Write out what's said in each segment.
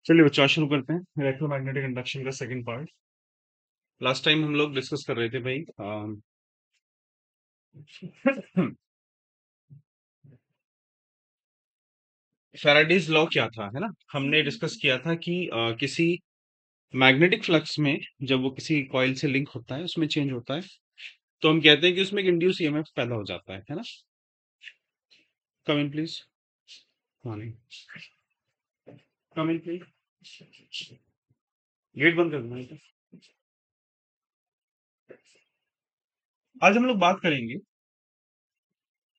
चलिए बच्चों आज शुरू करते हैं इलेक्ट्रोमैग्नेटिक इंडक्शन का सेकंड पार्ट। लास्ट टाइम हम लोग डिस्कस कर रहे थे भाई फैराडेज लॉ क्या था, है ना। हमने डिस्कस किया था कि किसी मैग्नेटिक फ्लक्स में जब वो किसी कॉइल से लिंक होता है, उसमें चेंज होता है, तो हम कहते हैं कि उसमें एक इंड्यूस ईएमएफ पैदा हो जाता है ना। Come in please. Morning. Come in please. Gate बंद कर देना बेटा। आज हम लोग बात करेंगे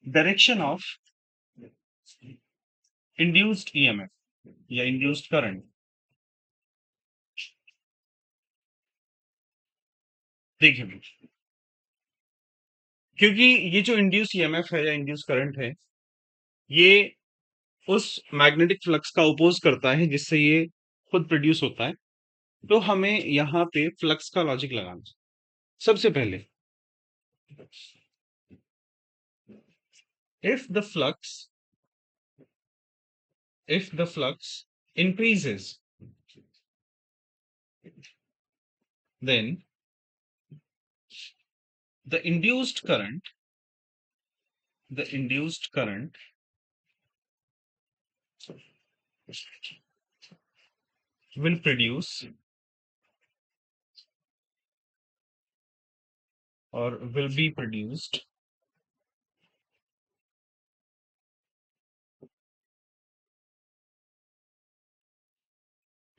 डायरेक्शन ऑफ इंड्यूस्ड ईएमएफ या इंड्यूस्ड करंट। देखिए भाई, क्योंकि ये जो इंड्यूस ईएमएफ है या इंड्यूस करंट है, ये उस मैग्नेटिक फ्लक्स का अपोज करता है जिससे ये खुद प्रोड्यूस होता है। तो हमें यहाँ पे फ्लक्स का लॉजिक लगाना है। सबसे पहले, if the flux increases, then the induced current will produce or will be produced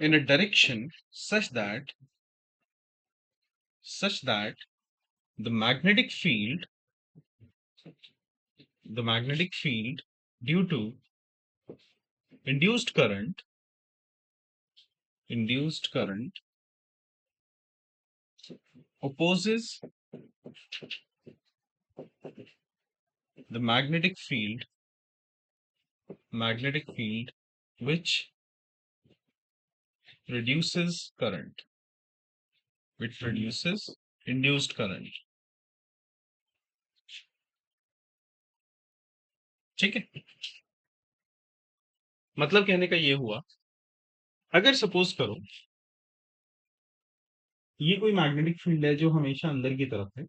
in a direction such that the magnetic field due to induced current opposes the magnetic field which produces induced current। ठीक है, मतलब कहने का ये हुआ, अगर suppose करो ये कोई मैग्नेटिक फील्ड है जो हमेशा अंदर की तरफ है,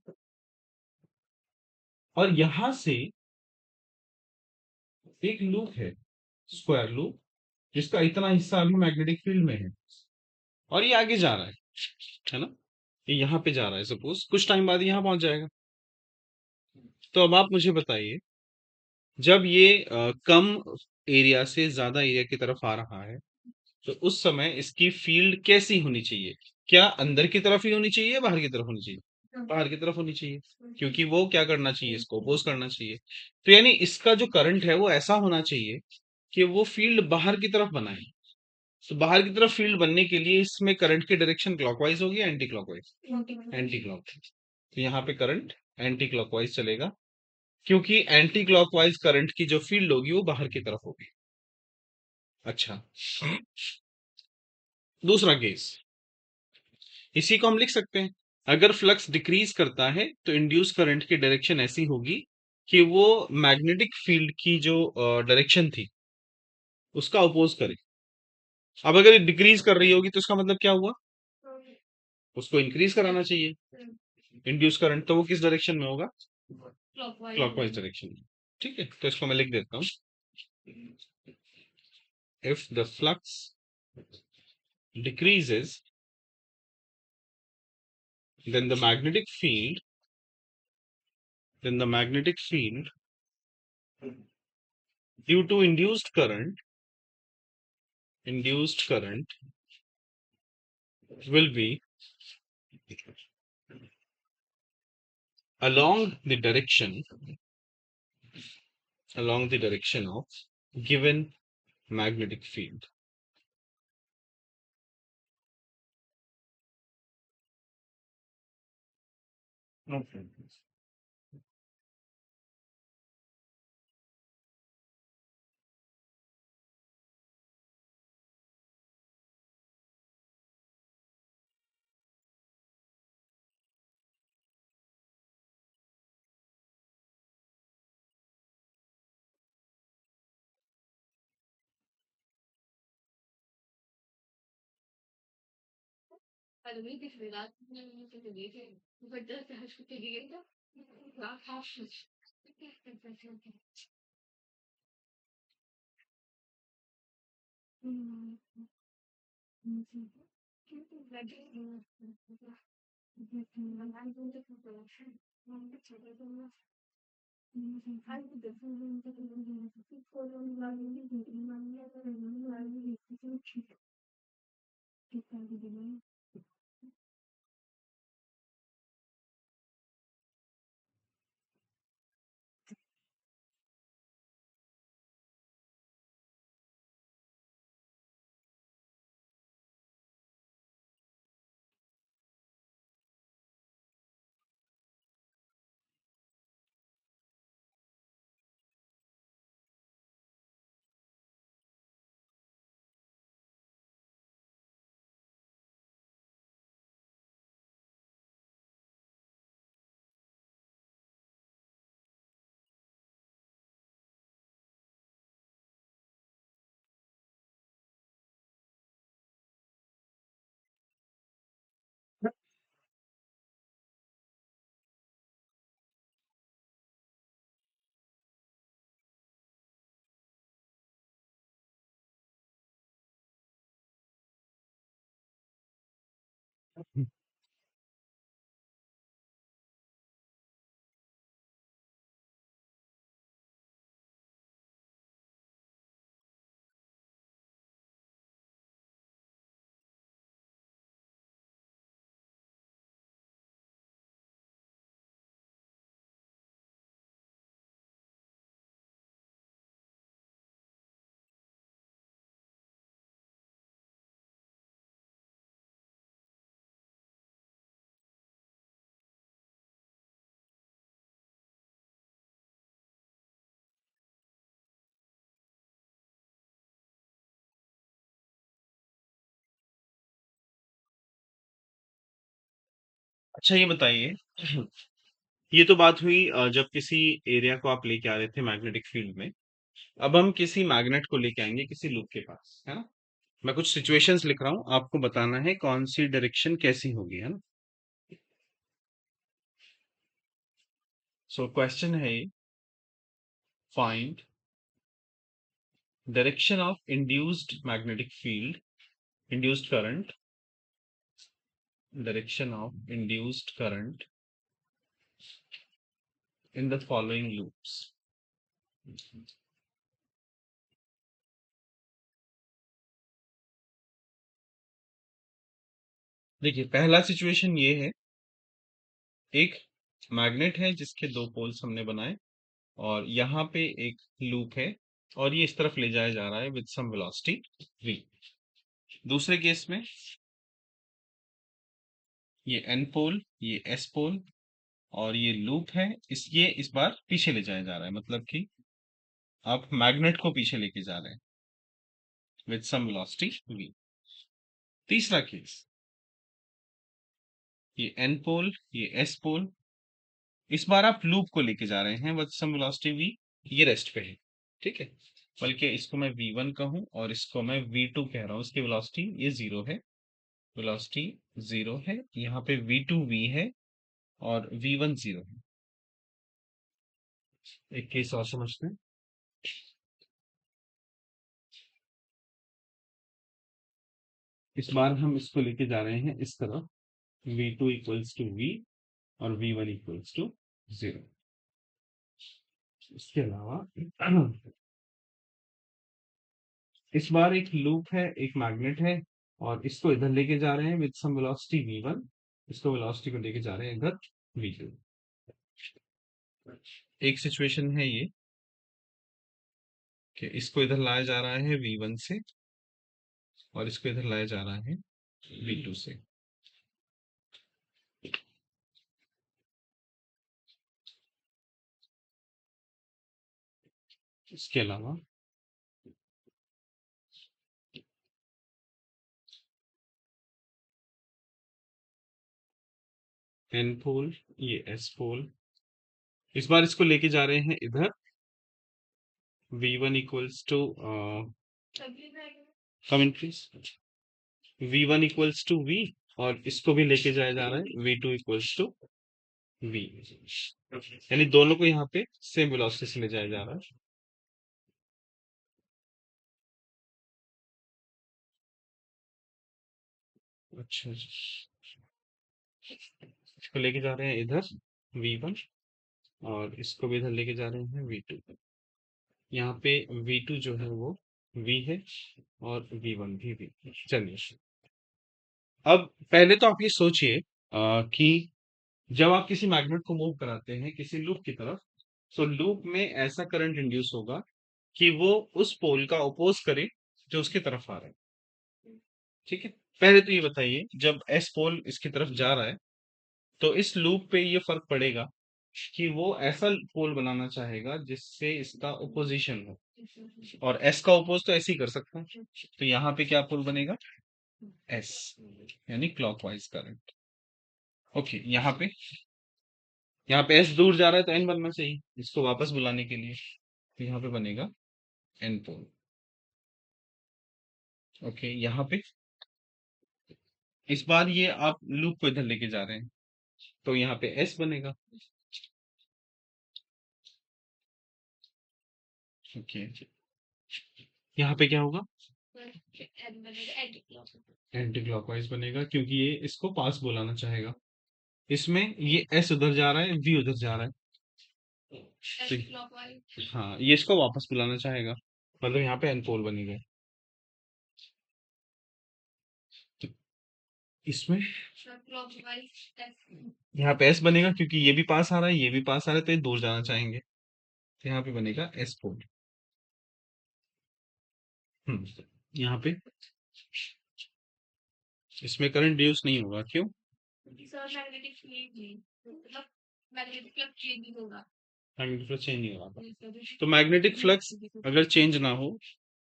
और यहां से एक लूप है, स्क्वायर लूप, जिसका इतना हिस्सा अभी मैग्नेटिक फील्ड में है, और ये आगे जा रहा है ना। ये यहाँ पे जा रहा है, सपोज कुछ टाइम बाद यहाँ पहुंच जाएगा। तो अब आप मुझे बताइए, जब ये कम एरिया से ज्यादा एरिया की तरफ आ रहा है, तो उस समय इसकी फील्ड कैसी होनी चाहिए? क्या अंदर की तरफ ही होनी चाहिए या बाहर की तरफ होनी चाहिए? बाहर की तरफ होनी चाहिए, क्योंकि वो क्या करना चाहिए, इसको अपोज करना चाहिए। तो यानी इसका जो करंट है वो ऐसा होना चाहिए कि वो फील्ड बाहर की तरफ बनाए। तो बाहर की तरफ फील्ड बनने के लिए इसमें करंट की डायरेक्शन क्लॉकवाइज होगी, एंटी क्लॉकवाइज? Anti clockwise. तो यहाँ पे करंट एंटी क्लॉकवाइज चलेगा, क्योंकि एंटी क्लॉकवाइज करंट की जो फील्ड होगी वो बाहर की तरफ होगी। अच्छा, दूसरा केस, इसी को हम लिख सकते हैं। अगर फ्लक्स डिक्रीज करता है तो इंड्यूस करंट की डायरेक्शन ऐसी होगी कि वो मैग्नेटिक फील्ड की जो डायरेक्शन थी उसका अपोज करे। अब अगर डिक्रीज कर रही होगी तो इसका मतलब क्या हुआ, उसको इंक्रीज कराना चाहिए। इंड्यूस करंट तो वो किस डायरेक्शन में होगा? क्लॉकवाइज डायरेक्शन में। ठीक है, तो इसको मैं लिख देता हूँ। If the flux decreases, then the magnetic field due to induced current will be along the direction of given magnetic field। Okay। अच्छा ये बताइए, ये तो बात हुई जब किसी एरिया को आप लेके आ रहे थे मैग्नेटिक फील्ड में। अब हम किसी मैग्नेट को लेके आएंगे किसी लूप के पास, है ना? मैं कुछ सिचुएशंस लिख रहा हूँ, आपको बताना है कौन सी डायरेक्शन कैसी होगी, है ना? सो क्वेश्चन है ये, find direction of induced magnetic field, induced current, direction of induced current in the following loops. देखिए पहला सिचुएशन ये है, एक मैग्नेट है जिसके दो पोल्स हमने बनाए और यहाँ पे एक लूप है और ये इस तरफ ले जाया जा रहा है विद सम वेलोसिटी v। दूसरे केस में ये n पोल, ये s पोल और ये लूप है, ये इस बार पीछे ले जाया जा रहा है, मतलब कि आप मैग्नेट को पीछे लेके जा रहे हैं विद सम वेलोसिटी v। तीसरा केस, ये n पोल, ये s पोल, इस बार आप लूप को लेके जा रहे हैं विद सम वेलोसिटी v, ये रेस्ट पे है, ठीक है? बल्कि इसको मैं v1 कहूं और इसको मैं v2 कह रहा हूं, इसकी वेलोसिटी ये जीरो है, वेलोसिटी जीरो है, यहाँ पे v2 v है और v1 जीरो है। एक केस और समझते हैं। इस बार हम इसको लेके जा रहे हैं इस तरफ, v2 इक्वल्स टू v और v1 इक्वल्स टू जीरो। इसके अलावा इस बार एक लूप है, एक मैग्नेट है और इसको इधर लेके जा रहे हैं विद सम वेलोसिटी v1, इसको वेलोसिटी को लेके जा रहे हैं इधर v2। एक सिचुएशन है ये कि इसको इधर लाया जा रहा है v1 से और इसको इधर लाया जा रहा है v2 से। इसके अलावा n पोल, ये s पोल, इस बार इसको लेके जा रहे हैं इधर v1 equals to come in please, v1 equals to v और इसको भी लेके जाया जा रहा है v2 इक्वल्स टू v, यानी दोनों को यहाँ पे सेम वेलोसिटी से ले जाया जा रहा है। अच्छा, इसको लेके जा रहे हैं इधर v1, और इसको भी इधर लेके जा रहे हैं v2। यहाँ पे v2 जो है वो v है, और v1 भी v। चलिए, अब पहले तो आप ये सोचिए कि जब आप किसी मैग्नेट को मूव कराते हैं किसी लूप की तरफ, तो लूप में ऐसा करंट इंड्यूस होगा कि वो उस पोल का अपोज करे जो उसकी तरफ आ रहा है। ठीक है, पहले तो ये बताइए, जब एस पोल इसकी तरफ जा रहा है तो इस लूप पे ये फर्क पड़ेगा कि वो ऐसा पोल बनाना चाहेगा जिससे इसका ओपोजिशन हो, और एस का ओपोज तो ऐसे ही कर सकता है। तो यहाँ पे क्या पोल बनेगा, एस, यानी क्लॉकवाइज करंट। ओके, यहाँ पे एस दूर जा रहा है तो एन बनना चाहिए इसको वापस बुलाने के लिए, तो यहाँ पे बनेगा एन पोल। ओके, यहाँ पे इस बार ये आप लूप को इधर लेके जा रहे हैं, तो यहाँ पे एस बनेगा। ओके, यहाँ पे क्या होगा, एंटी क्लॉकवाइज बनेगा, क्योंकि ये इसको पास बुलाना चाहेगा। इसमें ये एस उधर जा रहा है, वी उधर जा रहा है, तो हाँ, ये इसको वापस बुलाना चाहेगा, मतलब यहाँ पे एन पोल बनेगा। तो इसमें यहाँ पे एस बनेगा, क्योंकि ये भी पास आ रहा है, ये भी पास आ रहा है, तो ये दूर जाना चाहेंगे, तो यहाँ पे बनेगा एस पोल। यहाँ पे इसमें करंट ड्यूस नहीं होगा, क्यों, मैग्नेटिक फ्लक्स चेंज नहीं हो रहा, तो मैग्नेटिक फ्लक्स अगर चेंज ना हो,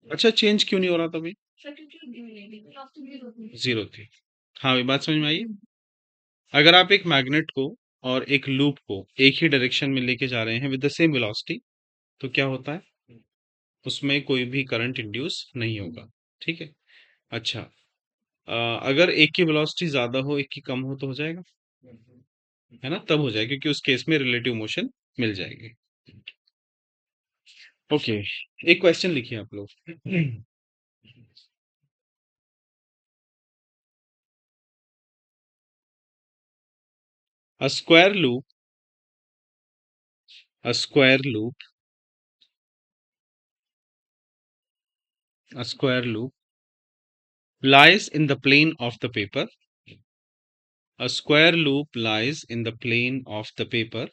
अच्छा चेंज क्यों नहीं हो रहा था भाई, जीरो थी। हाँ, ये बात समझ में आई। अगर आप एक मैग्नेट को और एक लूप को एक ही डायरेक्शन में लेके जा रहे हैं विद द सेम वेलोसिटी, तो क्या होता है, उसमें कोई भी करंट इंड्यूस नहीं होगा। ठीक है, अच्छा, अगर एक की वेलोसिटी ज्यादा हो एक की कम हो तो हो जाएगा, है ना, तब हो जाएगा, क्योंकि उस केस में रिलेटिव मोशन मिल जाएगी। ओके, एक क्वेश्चन लिखिए आप लोग। A square loop, a square loop, a square loop lies in the plane of the paper. A square loop lies in the plane of the paper.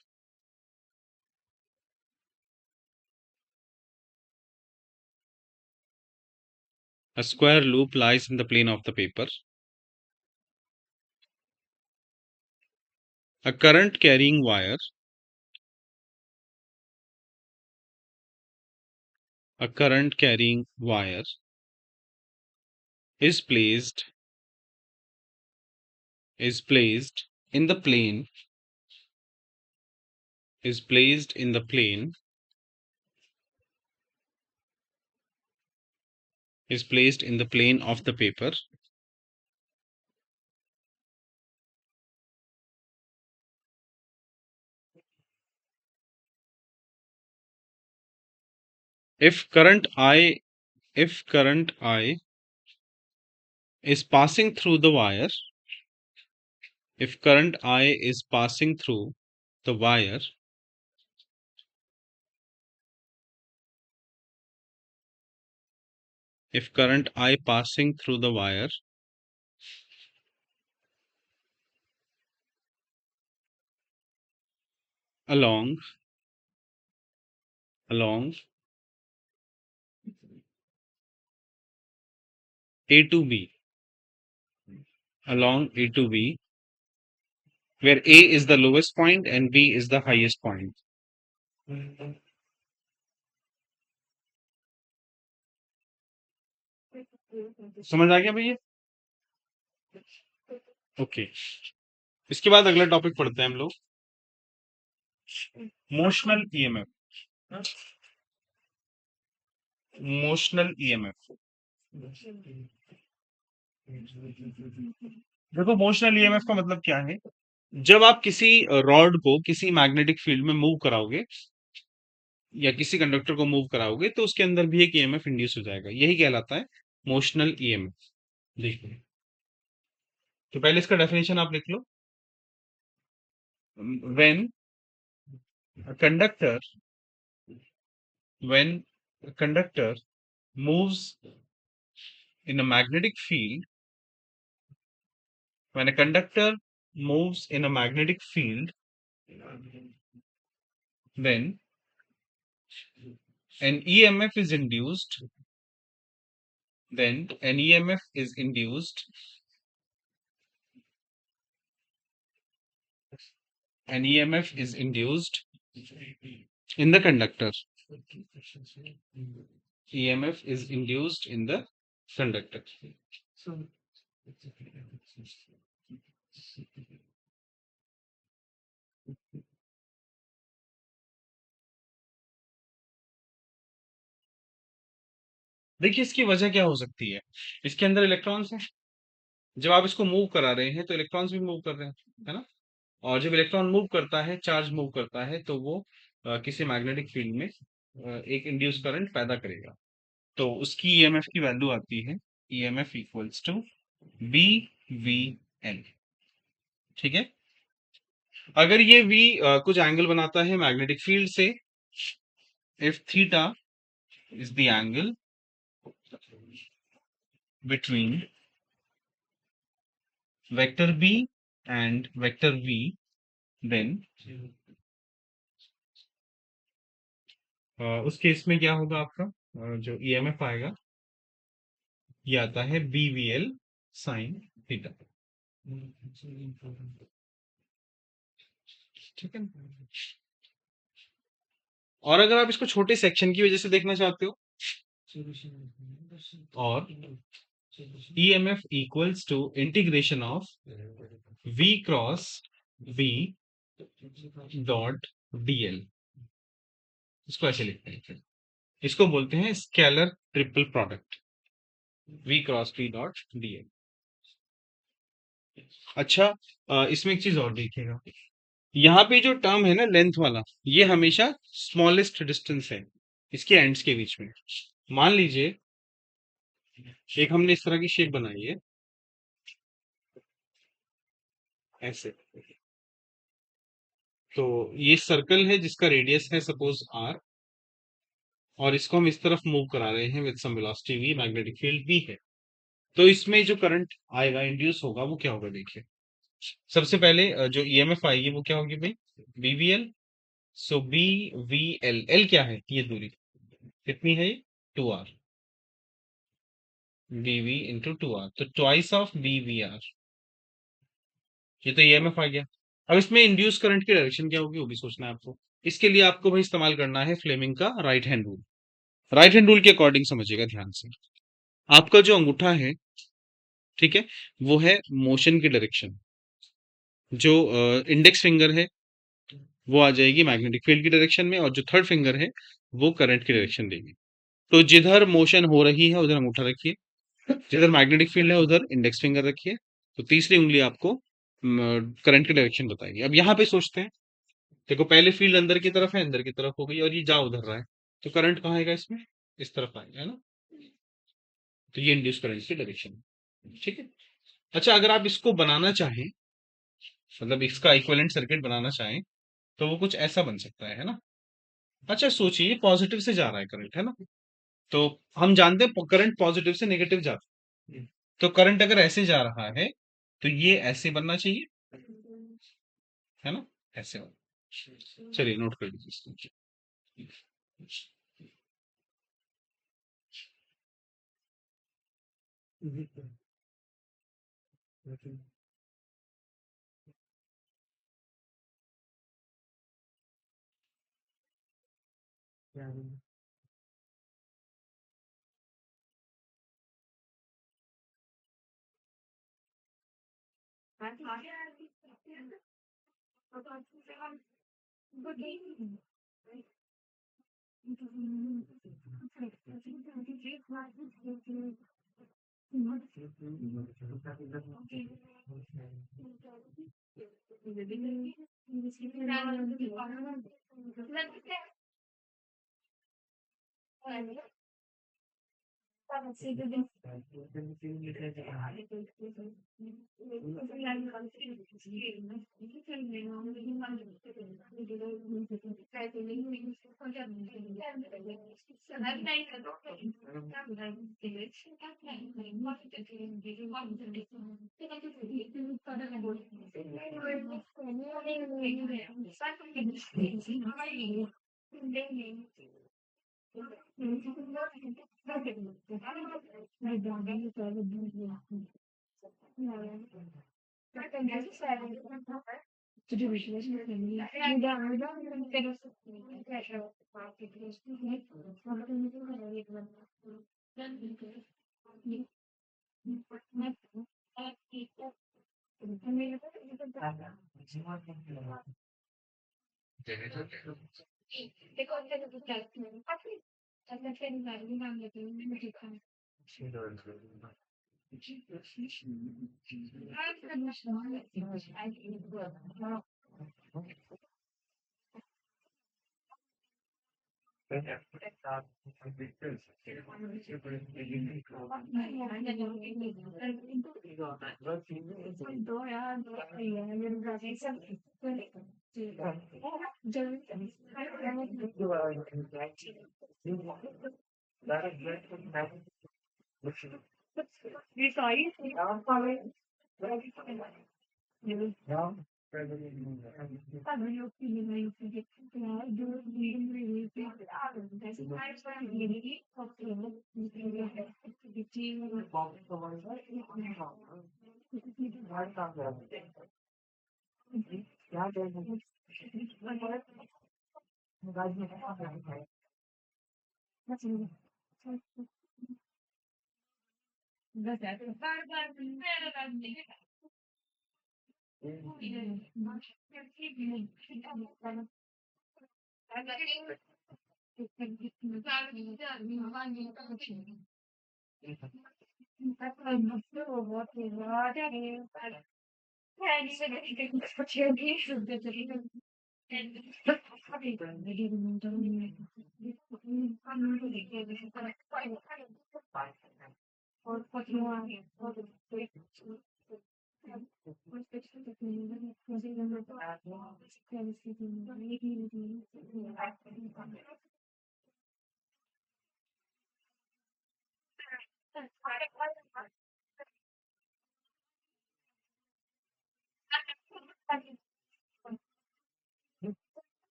A square loop lies in the plane of the paper. A current carrying wire, a current carrying wire is placed in the plane, is placed in the plane, is placed in the plane of the paper. If current I, if current I is passing through the wire, if current I is passing through the wire, if current I passing through the wire along along A to B, along A to B, where A is the lowest point and B is the highest point. समझ आ गया भैया? Okay, इसके बाद अगला topic पढ़ते हैं हम लोग, मोशनल ईएमएफ। मोशनल ईएमएफ, देखो मोशनल ईएमएफ का मतलब क्या है? जब आप किसी रॉड को किसी मैग्नेटिक फील्ड में मूव कराओगे या किसी कंडक्टर को मूव कराओगे तो उसके अंदर भी एक ईएमएफ इंड्यूस हो जाएगा, यही कहलाता है मोशनल ईएमएफ। देखिए, तो पहले इसका डेफिनेशन आप लिख लो। When conductor when a conductor moves in a magnetic field, when a conductor moves in a magnetic field, then an EMF is induced, then an EMF is induced, an EMF is induced in the conductor. EMF is induced in the conductor. देखिए इसकी वजह क्या हो सकती है? इसके अंदर electrons हैं। जब आप इसको मूव करा रहे हैं तो इलेक्ट्रॉन्स भी मूव कर रहे हैं, है ना? और जब इलेक्ट्रॉन मूव करता है, चार्ज मूव करता है, तो वो किसी मैग्नेटिक फील्ड में एक इंड्यूस करंट पैदा करेगा। तो उसकी ईएमएफ की वैल्यू आती है EMF equals to B V N. ठीक है? अगर ये वी कुछ एंगल बनाता है मैग्नेटिक फील्ड से, if theta is the angle between vector B and vector V, then उस केस में क्या होगा आपका जो ईएमएफ आएगा, ये आता है B V L sine theta. ठीक है? और अगर आप इसको छोटे सेक्शन की वजह से देखना चाहते हो, और EMF equals to integration of V cross V dot DL, इसको ऐसे लिखते हैं फिर। इसको बोलते हैं scalar triple product, V cross V dot DL. अच्छा, इसमें एक चीज और देखिएगा, यहाँ पे जो टर्म है ना लेंथ वाला, ये हमेशा स्मॉलेस्ट डिस्टेंस है इसके एंड्स के बीच में। मान लीजिए एक हमने इस तरह की शेप बनाई है ऐसे, तो ये सर्कल है जिसका रेडियस है सपोज आर, और इसको हम इस तरफ मूव करा रहे हैं with some velocity V, magnetic field भी है। तो इसमें जो करंट आएगा, इंड्यूस होगा, वो क्या होगा देखिए। सबसे पहले जो ईएमएफ आएगी वो क्या होगी भाई, बीवीएल। सो बी वी एल, एल क्या है, ये दूरी कितनी है, ये 2r, bv इंटू 2r, तो ट्वाइस ऑफ bvr। ये तो ईएमएफ आ गया। अब इसमें इंड्यूस करंट की डायरेक्शन क्या होगी वो भी सोचना है आपको। इसके लिए आपको भाई इस्तेमाल करना है फ्लेमिंग का right hand rule. Right hand rule के अकॉर्डिंग समझिएगा ध्यान से। आपका जो अंगूठा है, ठीक है, वो है मोशन की डायरेक्शन। जो इंडेक्स फिंगर है वो आ जाएगी मैग्नेटिक फील्ड की डायरेक्शन में, और जो थर्ड फिंगर है वो करंट की डायरेक्शन देगी। तो जिधर मोशन हो रही है उधर अंगूठा रखिए, जिधर मैग्नेटिक फील्ड है उधर इंडेक्स फिंगर रखिए। तो तीसरी उंगली आपको करंट की डायरेक्शन बताएगी। अब यहाँ पे सोचते हैं, देखो पहले फील्ड अंदर की तरफ है, अंदर की तरफ हो गई, और ये जा उधर रहा है, तो करंट कहाँ आएगा इसमें, इस तरफ आएगा, है ना? तो ये इंड्यूस करंट की डायरेक्शन। ठीक है? अच्छा, अगर आप इसको बनाना चाहें, मतलब इसका इक्विवेलेंट सर्किट बनाना चाहें, तो वो कुछ ऐसा बन सकता है ना? अच्छा सोचिए, पॉजिटिव से जा रहा है करंट, है ना? तो हम जानते हैं करंट पॉजिटिव से नेगेटिव जाता है। तो करंट अगर ऐसे जा रहा है तो ये ऐसे बनना चाहिए, है ना? ऐसे वाला। चलिए नोट कर लीजिए इसको।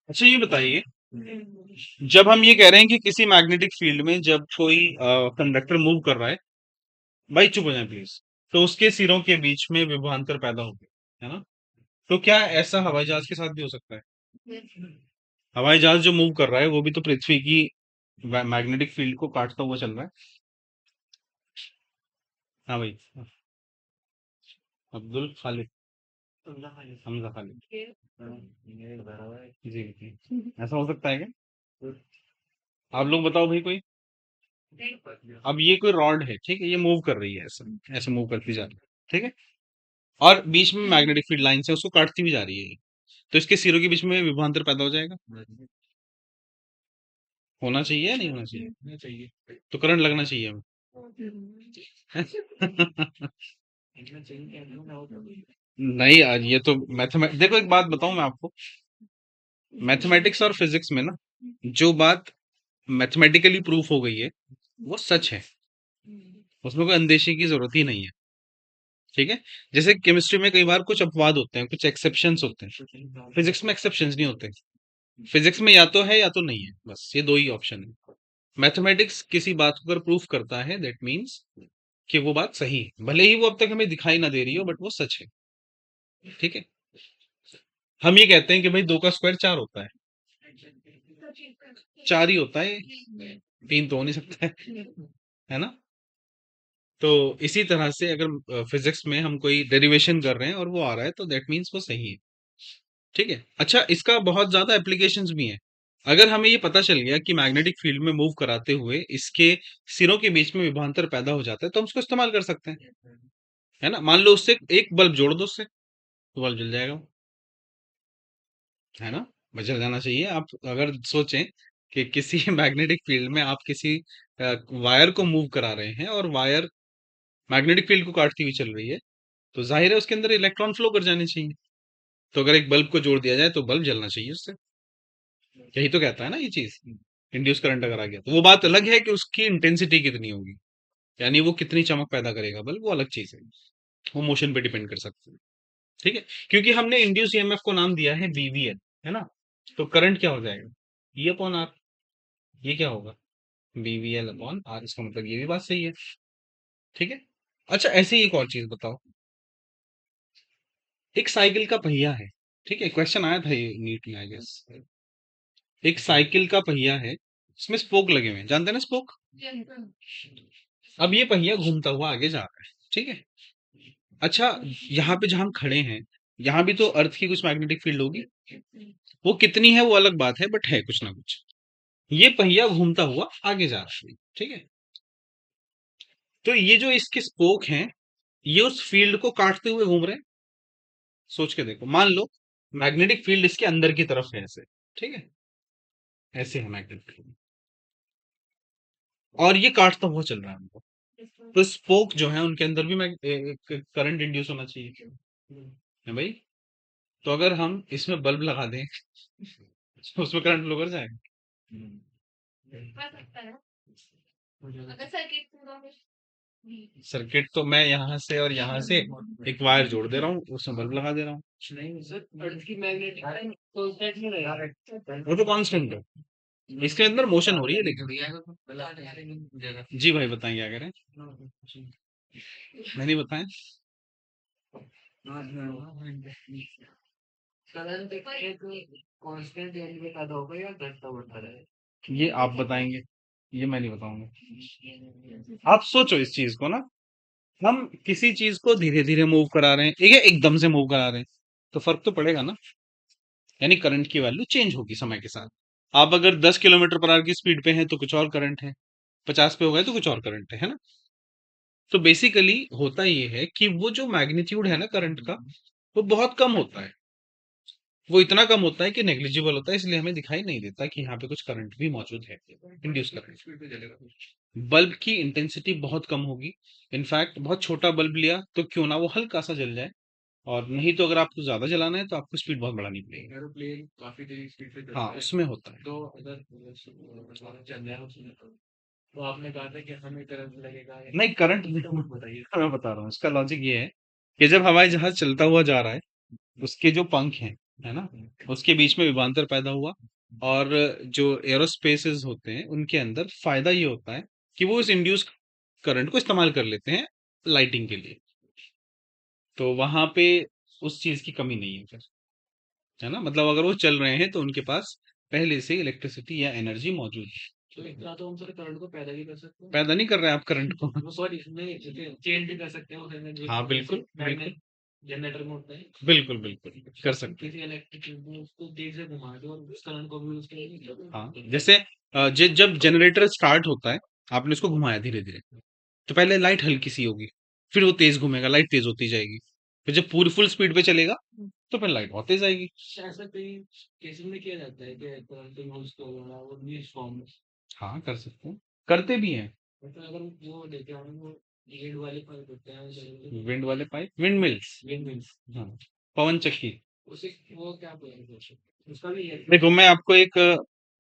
अच्छा ये बताइए, जब हम ये कह रहे हैं कि किसी मैग्नेटिक फील्ड में जब कोई कंडक्टर मूव कर रहा है, भाई चुप हो जाए प्लीज, तो उसके सिरों के बीच में विभवांतर पैदा हो गया, है ना? तो क्या ऐसा हवाई जहाज के साथ भी हो सकता है? हवाई जहाज जो मूव कर रहा है वो भी तो पृथ्वी की मैग्नेटिक फील्ड को काटता हुआ चल रहा है। हाँ भाई। अब्दुल खालिद, हमजा खालिद। जी जी। ऐसा हो सकता है क्या? आप लोग बताओ भाई कोई। अब ये कोई रॉड है, ठीक है, ये मूव कर रही है, ऐसे ऐसे मूव करती जा रही है, ठीक है, और बीच में मैग्नेटिक फील्ड लाइन से उसको काटती भी जा रही है ये। तो इसके सिरों के बीच में विभवांतर पैदा हो जाएगा। होना चाहिए या नहीं होना चाहिए? होना चाहिए। तो करंट लगना चाहिए हमें। नहीं यार, ये तो मैथमेटिक्स, देखो एक बात बताऊं मैं आपको, मैथमेटिक्स और फिजिक्स में ना, जो बात मैथमेटिकली प्रूफ हो गई है वो सच है, उसमें कोई अंदेशे की जरूरत ही नहीं है। ठीक है। जैसे केमिस्ट्री में कई बार कुछ अपवाद होते हैं, कुछ एक्सेप्शंस होते हैं, फिजिक्स में एक्सेप्शंस नहीं होते। फिजिक्स में या तो है या तो नहीं है, बस ये दो ही ऑप्शन है। मैथमेटिक्स किसी बात को अगर प्रूफ करता है, दैट मीन्स कि वो बात सही है, भले ही वो अब तक हमें दिखाई ना दे रही हो, बट वो सच है। ठीक है। हम ये कहते हैं कि भाई 2 का स्क्वायर 4 होता है, 4 ही होता है, 3 तो हो नहीं सकता है ना। तो इसी तरह से अगर फिजिक्स में हम कोई डेरिवेशन कर रहे हैं और वो आ रहा है, तो दैट मीन्स वो सही है। ठीक है। अच्छा, इसका बहुत ज्यादा एप्लीकेशंस भी हैं। अगर हमें ये पता चल गया कि मैग्नेटिक फील्ड में मूव कराते हुए इसके सिरों के बीच में विभवांतर पैदा हो जाता है, तो हम उसको इस्तेमाल कर सकते हैं, है ना। मान लो उससे एक बल्ब जोड़ दो, उससे तो बल्ब जल जाएगा, है ना। बस जल जाना चाहिए। आप अगर सोचें कि किसी मैग्नेटिक फील्ड में आप किसी वायर को मूव करा रहे हैं और वायर मैग्नेटिक फील्ड को काटती हुई चल रही है, तो जाहिर है उसके अंदर इलेक्ट्रॉन फ्लो कर जाने चाहिए। तो अगर एक बल्ब को जोड़ दिया जाए तो बल्ब जलना चाहिए उससे। यही तो कहता है ना ये चीज। इंड्यूस करंट अगर आ गया तो वो बात अलग है कि उसकी इंटेंसिटी कितनी होगी, यानी वो कितनी चमक पैदा करेगा बल्ब, वो अलग चीज है। वो मोशन पे डिपेंड कर सकते हैं। ठीक है। क्योंकि हमने इंड्यूस ईएमएफ को नाम दिया है वीवीएल, है ना। तो करंट क्या हो जाएगा, ई अपॉन आर। ये क्या होगा, वीवीएल अपॉन आर। इसका मतलब ये भी बात सही है। ठीक है। अच्छा, ऐसे ही एक और चीज बताओ। एक साइकिल का पहिया है, ठीक है, क्वेश्चन आया था ये नीट में आई गेस। एक साइकिल का पहिया है, इसमें स्पोक लगे हुए हैं, जानते हैं ना स्पोक। अब ये पहिया घूमता हुआ आगे जा रहा है, ठीक है। अच्छा, यहाँ पे जहां हम खड़े हैं, यहाँ भी तो अर्थ की कुछ मैग्नेटिक फील्ड होगी। वो कितनी है वो अलग बात है, बट है कुछ ना कुछ। ये पहिया घूमता हुआ आगे जा रहा है, ठीक है। तो ये जो इसके स्पोक हैं, ये उस फील्ड को काटते हुए घूम रहे हैं। सोच के देखो, मान लो मैग्नेटिक फील्ड इसके अंदर की तरफ है ऐसे, ठीक है, ऐसे है मैग्नेटिक फील्ड, और ये काटता हुआ चल रहा है हमको। तो स्पोक जो है उनके अंदर भी करंट इंड्यूस होना चाहिए, है भाई। तो अगर हम इसमें बल्ब लगा दें तो उसमें करंट फ्लो कर जाएगा। सर्किट तो मैं यहाँ से और यहाँ से एक वायर जोड़ दे रहा हूँ, उसमें बल्ब लगा दे रहा हूँ। वो तो कांस्टेंट है, इसके अंदर मोशन हो रही है लेकिन। जी भाई बताएं क्या करें। नहीं बताएं। ये आप बताएंगे, ये मैं नहीं बताऊंगा। आप सोचो इस चीज को ना, हम किसी चीज को धीरे धीरे मूव करा रहे हैं, एक एकदम से मूव करा रहे हैं, तो फर्क तो पड़ेगा ना। यानी करंट की वैल्यू चेंज होगी समय के साथ। आप अगर 10 किलोमीटर पर आवर की स्पीड पे हैं तो कुछ और करंट है, 50 पे हो गए तो कुछ और करंट है ना। तो बेसिकली होता ये है कि वो जो मैग्नीट्यूड है ना करंट का, वो बहुत कम होता है। वो इतना कम होता है कि नेग्लिजिबल होता है, इसलिए हमें दिखाई नहीं देता कि यहाँ पे कुछ करंट भी मौजूद है, इंड्यूस करंट। बल्ब की इंटेंसिटी बहुत कम होगी। इनफैक्ट बहुत छोटा बल्ब लिया तो क्यों ना वो हल्का सा जल जाए, और नहीं तो अगर आपको ज्यादा जलाना है तो आपको स्पीड बहुत बढ़ानी पड़ेगी। एरोप्लेन काफी तेज स्पीड पे हाँ, उसमें होता है। तो अगर चल रहा है उसमें, तो आपने कहा था कि हमें करंट लगेगा नहीं, करंट मत बताइए, मैं बता रहा हूँ। इसका लॉजिक ये है कि जब हवाई जहाज चलता हुआ जा रहा है, उसके जो पंख हैं, है ना, उसके बीच में विभवांतर पैदा हुआ, और जो एरोस्पेसेस होते हैं उनके अंदर फायदा ये होता है कि वो इस इंड्यूस करंट को इस्तेमाल कर लेते हैं लाइटिंग के लिए। तो वहां पे उस चीज की कमी नहीं है फिर, है ना। मतलब अगर वो चल रहे हैं तो उनके पास पहले से इलेक्ट्रिसिटी या एनर्जी मौजूद है। तो इतना तो हम सर करंट को पैदा भी कर सकते हैं, पैदा नहीं कर रहे हैं आप करंट को। सॉरी, इसमें चेंज भी कर सकते हैं उस एनर्जी हाँ, बिल्कुल बिल्कुल जनरेटर में होता है। बिल्कुल बिल्कुल कर सकते हैं। किसी इलेक्ट्रिक उसको तेज से घुमा दो और उस करंट को भी उसके हाँ, जैसे जब जनरेटर स्टार्ट होता है, आपने उसको घुमाया धीरे धीरे, तो पहले लाइट हल्की सी होगी, फिर वो तेज घूमेगा, लाइट तेज होती जाएगी, फिर जब पूरी फुल स्पीड पे चलेगा तो फिर लाइट बहुत तेज आएगी। ऐसा कई केसेस में किया जाता है कि करंट यूज को वो न्यूज फॉर्म हाँ कर सकते हैं, करते भी हैं। मतलब अगर वो लेके आए वो विंड वाले पाइप, विंड मिल्स। हाँ, पवन चक्की। देखो मैं आपको एक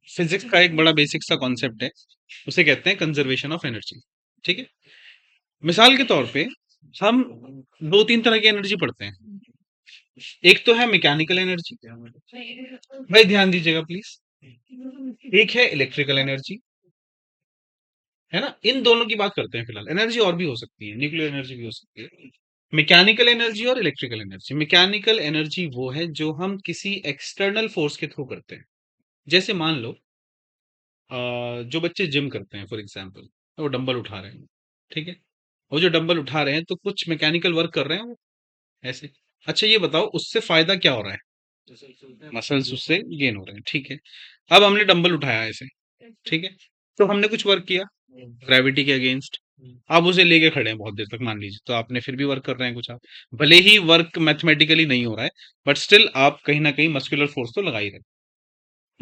फिजिक्स का एक बड़ा बेसिक सा कॉन्सेप्ट है, उसे कहते हैं कंजर्वेशन ऑफ एनर्जी। ठीक है, मिसाल के तौर पे हम दो तीन तरह की एनर्जी पढ़ते हैं। एक तो है मैकेनिकल एनर्जी, भाई ध्यान दीजिएगा प्लीज। एक है इलेक्ट्रिकल एनर्जी, है ना। इन दोनों की बात करते हैं फिलहाल। एनर्जी और भी हो सकती है, न्यूक्लियर एनर्जी भी हो सकती है। मैकेनिकल एनर्जी और इलेक्ट्रिकल एनर्जी। मैकेनिकल एनर्जी वो है जो हम किसी एक्सटर्नल फोर्स के थ्रू करते हैं। जैसे मान लो जो बच्चे जिम करते हैं फॉर एग्जांपल, वो डंबल उठा रहे हैं, ठीक है। वो जो डंबल उठा रहे हैं तो कुछ मैकेनिकल वर्क कर रहे हैं वो, ऐसे। अच्छा ये बताओ उससे फायदा क्या हो रहा है? मसल्स उससे गेन हो रहे हैं, ठीक है। अब हमने डंबल उठाया ऐसे, ठीक है। तो हमने कुछ वर्क किया ग्रेविटी के अगेंस्ट। आप उसे लेके खड़े हैं बहुत देर तक मान लीजिए, तो आपने फिर भी वर्क कर रहे हैं कुछ आप। भले ही वर्क मैथमेटिकली नहीं हो रहा है, बट स्टिल आप कहीं ना कहीं मस्कुलर फोर्स तो लगा ही रहे हैं।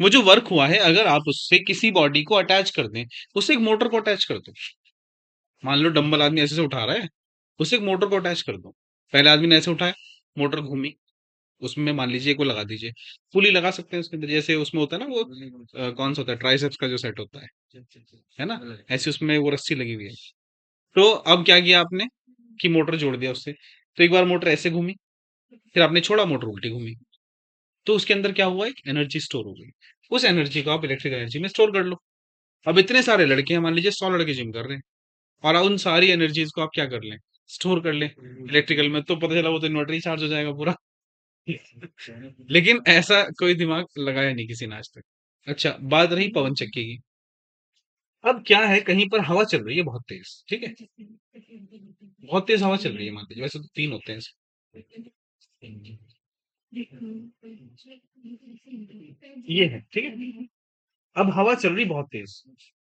वो जो वर्क हुआ है अगर आप उससे किसी बॉडी को अटैच कर दें, उससे एक मोटर को अटैच कर दो। मान लो डंबल आदमी ऐसे से उठा रहा है, उसे एक मोटर को अटैच कर दो। पहले आदमी ने ऐसे उठाया, मोटर घूमी, उसमें मान लीजिए को लगा दीजिए। पुली लगा सकते हैं उसके अंदर, जैसे उसमें होता है ना वो कौन सा होता है, ट्राइसेप्स का जो सेट होता है ना। ऐसे उसमें वो रस्सी लगी हुई है। तो अब क्या किया आपने कि मोटर जोड़ दिया उससे। तो एक बार मोटर ऐसे घूमी, फिर आपने छोड़ा, मोटर उल्टी घूमी। तो उसके अंदर क्या हुआ, एक एनर्जी स्टोर हो गई। उस एनर्जी को आप इलेक्ट्रिकल एनर्जी में स्टोर कर लो। अब इतने सारे लड़के हैं, मान लीजिए 100 लड़के जिम कर रहे हैं, और उन सारी एनर्जीज को आप क्या कर लें, स्टोर कर लें इलेक्ट्रिकल में, तो पता चला वो तो इन्वर्टर ही चार्ज हो जाएगा पूरा। लेकिन ऐसा कोई दिमाग लगाया नहीं किसी ने आज तक। अच्छा बात रही पवन चक्की की। अब क्या है, कहीं पर हवा चल रही है बहुत तेज, ठीक है। बहुत तेज हवा चल रही है मान लीजिए, वैसे तो तीन होते हैं ये है, ठीक है। अब हवा चल रही बहुत तेज,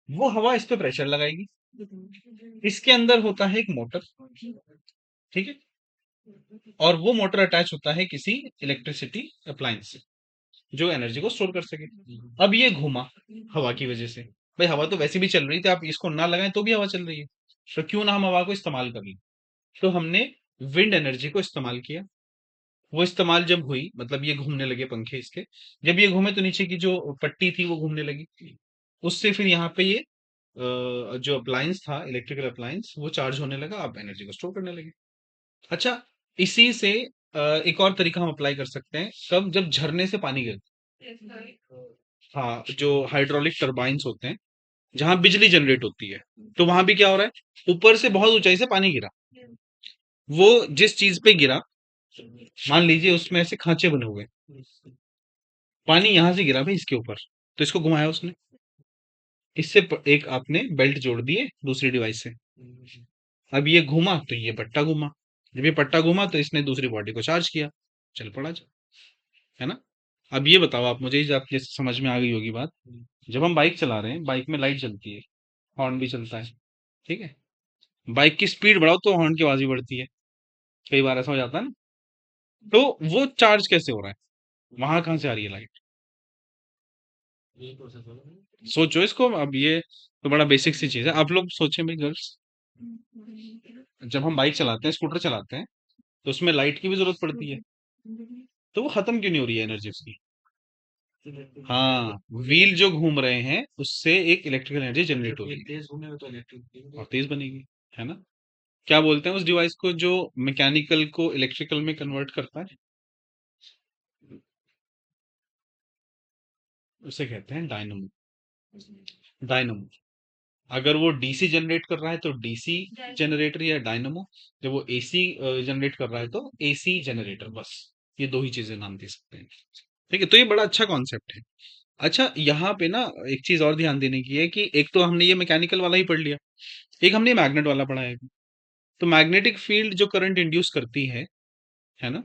वो हवा इस पे प्रेशर लगाएगी। इसके अंदर होता है एक मोटर, ठीक है। और वो मोटर अटैच होता है किसी इलेक्ट्रिसिटी अप्लायंस से, जो एनर्जी को स्टोर कर सके। अब ये घूमा हवा की वजह से। भाई हवा तो वैसे भी चल रही थी, आप इसको ना लगाएं तो भी हवा चल रही है, तो क्यों ना हम हवा को इस्तेमाल कर लें। तो हमने विंड एनर्जी को इस्तेमाल किया। वो इस्तेमाल जब हुई, मतलब ये घूमने लगे पंखे इसके, जब ये घूमे तो नीचे की जो पट्टी थी वो घूमने लगी। उससे फिर यहाँ पे ये जो अप्लायंस था, इलेक्ट्रिकल अप्लायंस, वो चार्ज होने लगा, आप एनर्जी को स्टोर करने लगे। अच्छा, इसी से एक और तरीका हम अप्लाई कर सकते हैं, कब, जब झरने से पानी गिर। हाँ, जो हाइड्रोलिक टरबाइन्स होते हैं, जहां बिजली जनरेट होती है, तो वहां भी क्या हो रहा है, ऊपर से बहुत ऊंचाई से पानी गिरा। वो जिस चीज पे गिरा, मान लीजिए उसमें ऐसे खांचे बने हुए हैं। पानी यहां से गिरा भाई इसके ऊपर, तो इसको घुमाया उसने। इससे एक आपने बेल्ट जोड़ दिए दूसरी डिवाइस से। अब ये घूमा तो ये पट्टा घूमा। जब ये पट्टा घूमा तो इसने दूसरी बॉडी को चार्ज किया, चल पड़ा जा, है ना। अब ये बताओ आप मुझे, जब आपके समझ में आ गई होगी बात, जब हम बाइक चला रहे हैं, बाइक में लाइट जलती है, हॉर्न भी चलता है, ठीक है। बाइक की स्पीड बढ़ाओ तो हॉर्न की आवाज भी बढ़ती है, कई बार ऐसा हो जाता है ना। तो वो चार्ज कैसे हो रहा है, वहां कहाँ से आ रही है लाइट? सोचो इसको। अब ये तो बड़ा बेसिक सी चीज है, आप लोग सोचें भाई गर्ल्स। जब हम बाइक चलाते हैं, स्कूटर चलाते हैं, तो उसमें लाइट की भी जरूरत पड़ती है। तो वो खत्म क्यों नहीं हो रही है एनर्जी उसकी? हाँ, व्हील जो घूम रहे हैं उससे एक इलेक्ट्रिकल एनर्जी जनरेट हो रही है और तेज बनेगी, है ना। क्या बोलते हैं उस डिवाइस को जो मैकेनिकल को इलेक्ट्रिकल में कन्वर्ट करता है? उसे कहते हैं डायनमो। डायनमो। अगर वो डीसी जनरेट कर रहा है तो डीसी जनरेटर या डायनमो। जब वो एसी जनरेट कर रहा है तो एसी जनरेटर, बस। ये दो ही चीजें नाम दे सकते हैं, ठीक है। तो ये बड़ा अच्छा कॉन्सेप्ट है। अच्छा यहाँ पे ना एक चीज और ध्यान देने की है कि एक तो हमने ये मैकेनिकल वाला ही पढ़ लिया, एक हमने मैग्नेट वाला पढ़ा है। तो मैग्नेटिक फील्ड जो करंट इंड्यूस करती है ना,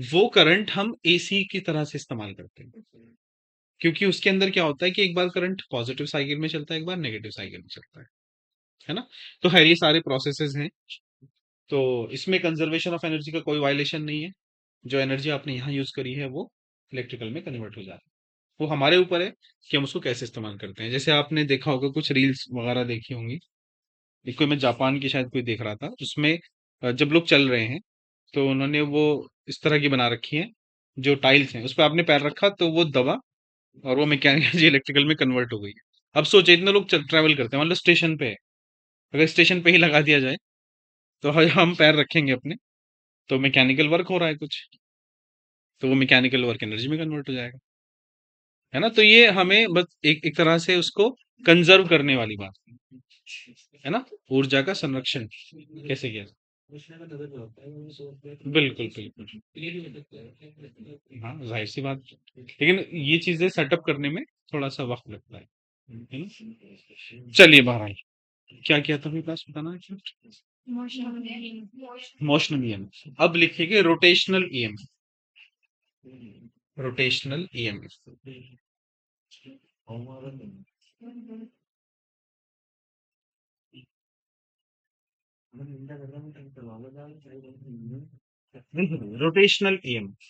वो करंट हम एसी की तरह से इस्तेमाल करते हैं। क्योंकि उसके अंदर क्या होता है कि एक बार करंट पॉजिटिव साइकिल में चलता है, एक बार नेगेटिव साइकिल में चलता है ना। तो खैर ये सारे प्रोसेसेस हैं। तो इसमें कंजर्वेशन ऑफ एनर्जी का कोई वायलेशन नहीं है। जो एनर्जी आपने यहाँ यूज करी है वो इलेक्ट्रिकल में कन्वर्ट हो जाती है। वो हमारे ऊपर है कि हम उसको कैसे इस्तेमाल करते हैं। जैसे आपने देखा होगा कुछ रील्स वगैरह देखी होंगी, एक कोई मैं जापान की शायद कोई देख रहा था, उसमें जब लोग चल रहे हैं तो उन्होंने वो इस तरह की बना रखी है, जो टाइल्स हैं उस पर आपने पैर रखा तो वो दबा और वो मैकेनिकल से इलेक्ट्रिकल में कन्वर्ट हो गई। अब सोचिए इतने लोग ट्रैवल करते हैं, मान लो स्टेशन पे है, अगर स्टेशन पे ही लगा दिया जाए तो हम पैर रखेंगे अपने, तो मैकेनिकल वर्क हो रहा है कुछ, तो वो मैकेनिकल वर्क एनर्जी में कन्वर्ट हो जाएगा, है ना। तो ये हमें बस एक एक तरह से उसको कंजर्व करने वाली बात है ना, ऊर्जा का संरक्षण कैसे किया जाए। बिल्कुल बिल्कुल, हाँ जाहिर सी बात है। लेकिन ये चीजें सेटअप करने में थोड़ा सा वक्त लगता है ना। चलिए बहरहाल, क्या किया था मेरे पास बताना है। मोशनल ईएमएफ, अब लिखेंगे rotational EMF. Rotational EMF, rotational EMF,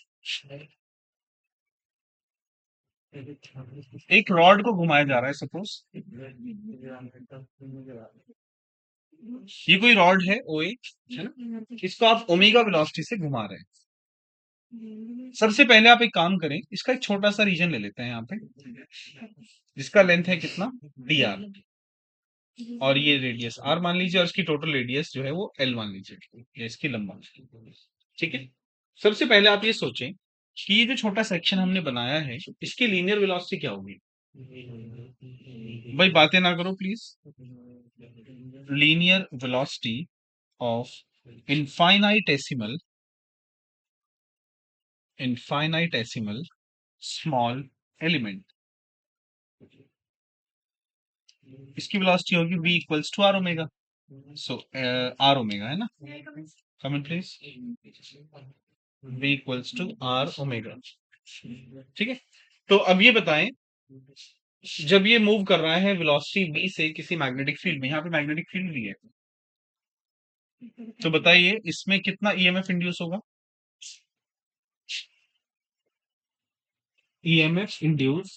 एक रॉड को घुमाया जा रहा है सपोज, ये कोई रॉड है ओ ए, है ना, इसको आप ओमेगा वेलोसिटी से घुमा रहे हैं। सबसे पहले आप एक काम करें, इसका एक छोटा सा रीजन ले लेते हैं यहाँ पे, जिसका लेंथ है कितना डी आर, और ये रेडियस आर मान लीजिए, और इसकी टोटल रेडियस जो है वो एल मान लीजिए, या इसकी लंबाई, ठीक है। सबसे पहले आप ये सोचें कि ये जो छोटा सेक्शन हमने बनाया है इसकी लीनियर वेलोसिटी क्या होगी। भाई बातें ना करो please. Linear velocity of infinitesimal infinitesimal small element, इसकी वेलोसिटी होगी v equals to R omega. So R omega है ना, comment please, v equals to R omega, ठीक है। तो अब ये बताएं, जब ये मूव कर रहा है वेलोसिटी v से किसी मैग्नेटिक फील्ड में, यहाँ पे मैग्नेटिक फील्ड भी है, तो बताइए इसमें कितना ईएमएफ इंड्यूस होगा। EMF induce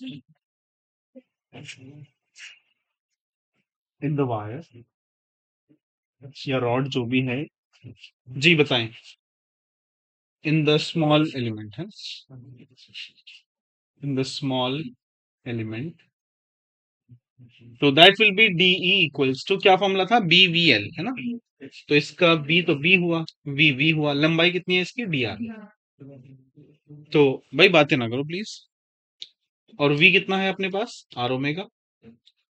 in the wire या रॉड जो भी है, जी बताएं, इन द स्मॉल एलिमेंट है, इन द स्मॉल एलिमेंट, तो that will be DE equals to, क्या फॉर्मूला था, बी वी एल है ना, तो इसका बी तो बी हुआ, वी वी हुआ, लंबाई कितनी है इसकी डी आर, तो भाई बातें ना करो प्लीज, और वी कितना है अपने पास R omega,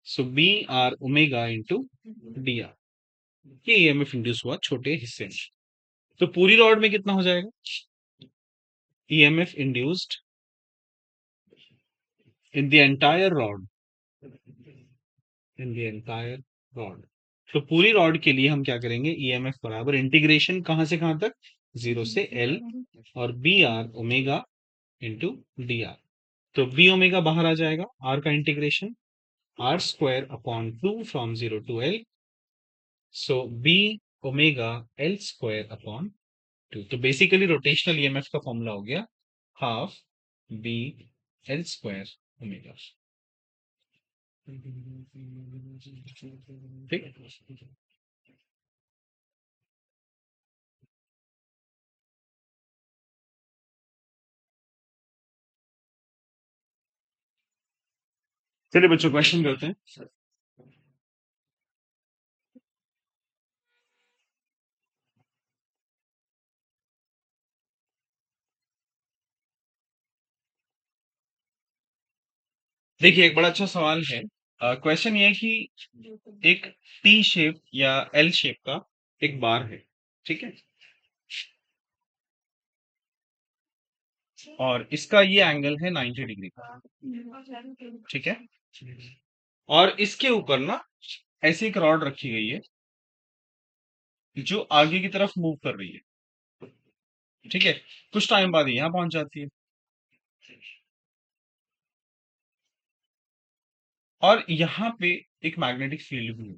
so B R omega into D R, ये ईएमएफ इंड्यूस हुआ छोटे हिस्से में, तो पूरी रॉड में कितना हो जाएगा, EMF induced in the entire rod, in the entire rod, तो पूरी रॉड के लिए हम क्या करेंगे, ईएमएफ बराबर इंटीग्रेशन कहां से कहां तक, 0 से एल, और B R omega into D R, तो बी ओमेगा बाहर आ जाएगा, आर का integration R square upon 2 from 0 to L, so B omega L square upon 2, तो बेसिकली रोटेशनल ईएमएफ का फॉर्मूला हो गया half B L square omega, ठीक। चलिए बच्चों क्वेश्चन करते हैं। देखिए एक बड़ा अच्छा सवाल है, क्वेश्चन ये है कि एक टी शेप या एल शेप का एक बार है, ठीक है, और इसका ये एंगल है 90 डिग्री का, ठीक है, और इसके ऊपर ना ऐसी एक रॉड रखी गई है जो आगे की तरफ मूव कर रही है, ठीक है, कुछ टाइम बाद ये यहाँ पहुंच जाती है, और यहाँ पे एक मैग्नेटिक फील्ड भी है,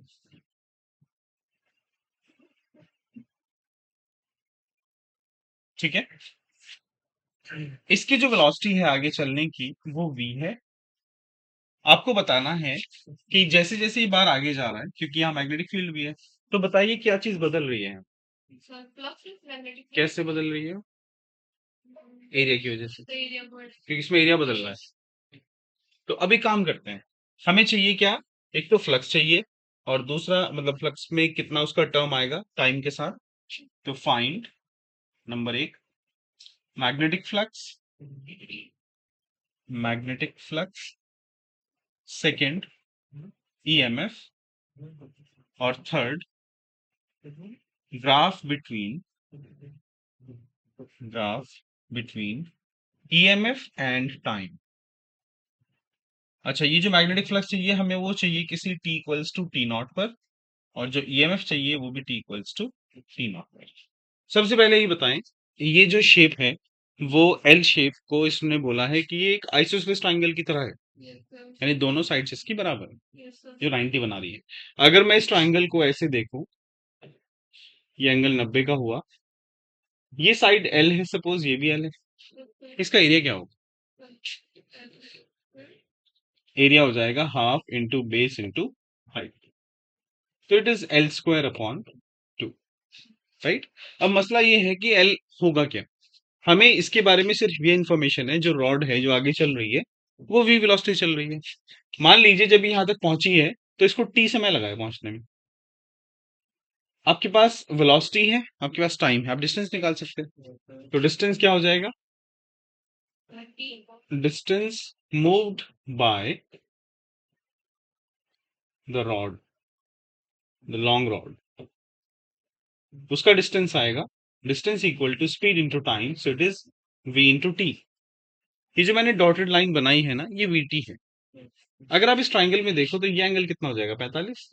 ठीक है। इसकी जो वेलोसिटी है आगे चलने की वो v है। आपको बताना है कि जैसे जैसे ये बार आगे जा रहा है, क्योंकि यहाँ मैग्नेटिक फील्ड भी है, तो बताइए क्या चीज बदल रही है? कैसे बदल रही है? एरिया की वजह से, क्योंकि इसमें एरिया बदल रहा है। तो अभी काम करते हैं। हमें चाहिए क्या? एक तो फ्लक्स चाहिए, और दूसरा मतलब फ्लक्स में कितना उसका टर्म आएगा टाइम के साथ। तो फाइंड नंबर एक, magnetic flux, magnetic flux. Second, EMF. और third, graph between, graph between EMF and time. अच्छा, ये जो मैग्नेटिक फ्लक्स चाहिए हमें, वो चाहिए किसी T equals to T not पर, और जो ईएमएफ चाहिए वो भी T equals to T not पर। सबसे पहले ये बताएं, ये जो शेप है वो एल शेप को इसने बोला है कि ये एक आइसोसेलेस ट्रायंगल की तरह है, यानी दोनों साइड्स इसकी बराबर है, जो 90 बना रही है। अगर मैं इस ट्रायंगल को ऐसे देखूं, ये एंगल 90 का हुआ, ये साइड एल है, सपोज ये भी एल है, इसका एरिया क्या होगा? एरिया हो जाएगा half into base into height, तो it is L square upon 2, right. अब मसला ये है कि एल होगा क्या? हमें इसके बारे में सिर्फ ये इन्फॉर्मेशन है, जो रॉड है जो आगे चल रही है वो वी वेलोसिटी चल रही है। मान लीजिए जब यहाँ तक पहुंची है तो इसको टी समय लगा है पहुंचने में। आपके पास वेलोसिटी है, आपके पास टाइम है, आप डिस्टेंस निकाल सकते हैं। तो डिस्टेंस क्या हो जाएगा? Distance moved by the rod, the long rod, उसका डिस्टेंस आएगा, distance equal to speed into time, so it is v into T. ये जो मैंने डॉटेड लाइन बनाई है ना, ये vt है। अगर आप इस ट्राइंगल में देखो तो ये एंगल कितना हो जाएगा? 45।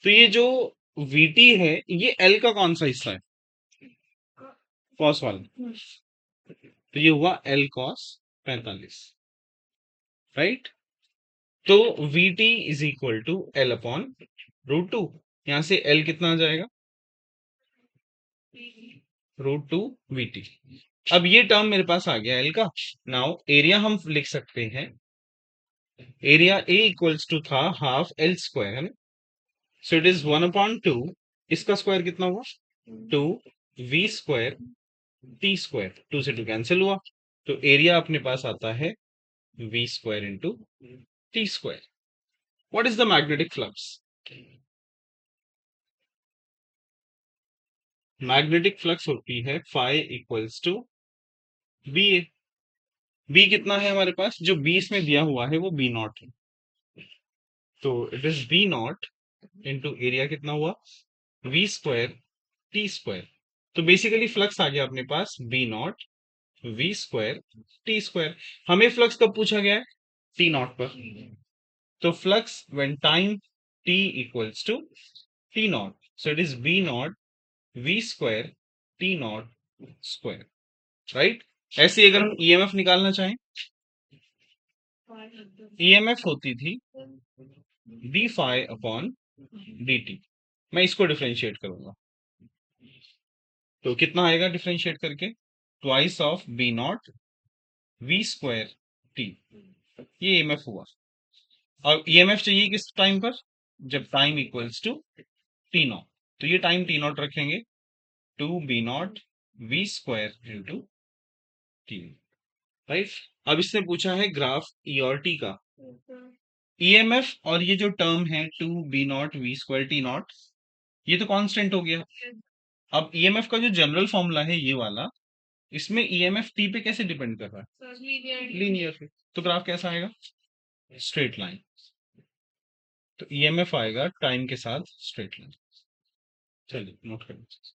तो ये जो vt है, ये l का कौन सा हिस्सा है? कॉस वाला। तो ये हुआ l कॉस 45, राइट। तो vt is equal to l upon √2। यहां से l कितना आ जाएगा? √2 vt। अब ये टर्म मेरे पास आ गया l का। नाउ एरिया हम लिख सकते हैं, एरिया ए इक्वल्स टू था हाफ एल स्क्वायर, है ना। सो इट इज 1/2, इसका स्क्वायर कितना हुआ? 2 वी स्क्वायर टी स्क्वायर, 2 से 2 कैंसिल हुआ, तो एरिया अपने पास आता है V square into T square. What is the magnetic flux? Magnetic flux होती है phi equals to B A. B कितना है हमारे पास? जो बी इसमें दिया हुआ है वो बी नॉट है, तो it is B not into area कितना हुआ? V square T square. तो बेसिकली फ्लक्स आ गया अपने पास B not V square T square. हमें फ्लक्स कब पूछा गया है? टी नॉट पर। तो flux when time T equals to T not, so it is B not V square T not square, right. ऐसे ही अगर हम ईएमएफ निकालना चाहें, ईएमएफ होती थी D phi upon D T. मैं इसको डिफरेंशिएट करूंगा, तो कितना आएगा डिफरेंशिएट करके? Twice of B not V square T, ये ईएमएफ हुआ। और ईएमएफ चाहिए किस टाइम पर? जब time equals to T naught, तो ये टाइम टी नॉट रखेंगे, 2 b0 V square into T, right. अब इसने पूछा है ग्राफ ई और टी का। ईएमएफ और ये जो टर्म है 2 b0 V square T not, ये तो कांस्टेंट हो गया। अब ईएमएफ का जो जनरल फॉर्मूला है ये वाला, इसमें ईएमएफ टी पे कैसे डिपेंड कर रहा है? लीनियर। तो ग्राफ कैसा आएगा? Straight line. तो ईएमएफ आएगा टाइम के साथ स्ट्रेट लाइन। चलिए नोट कर लीजिए।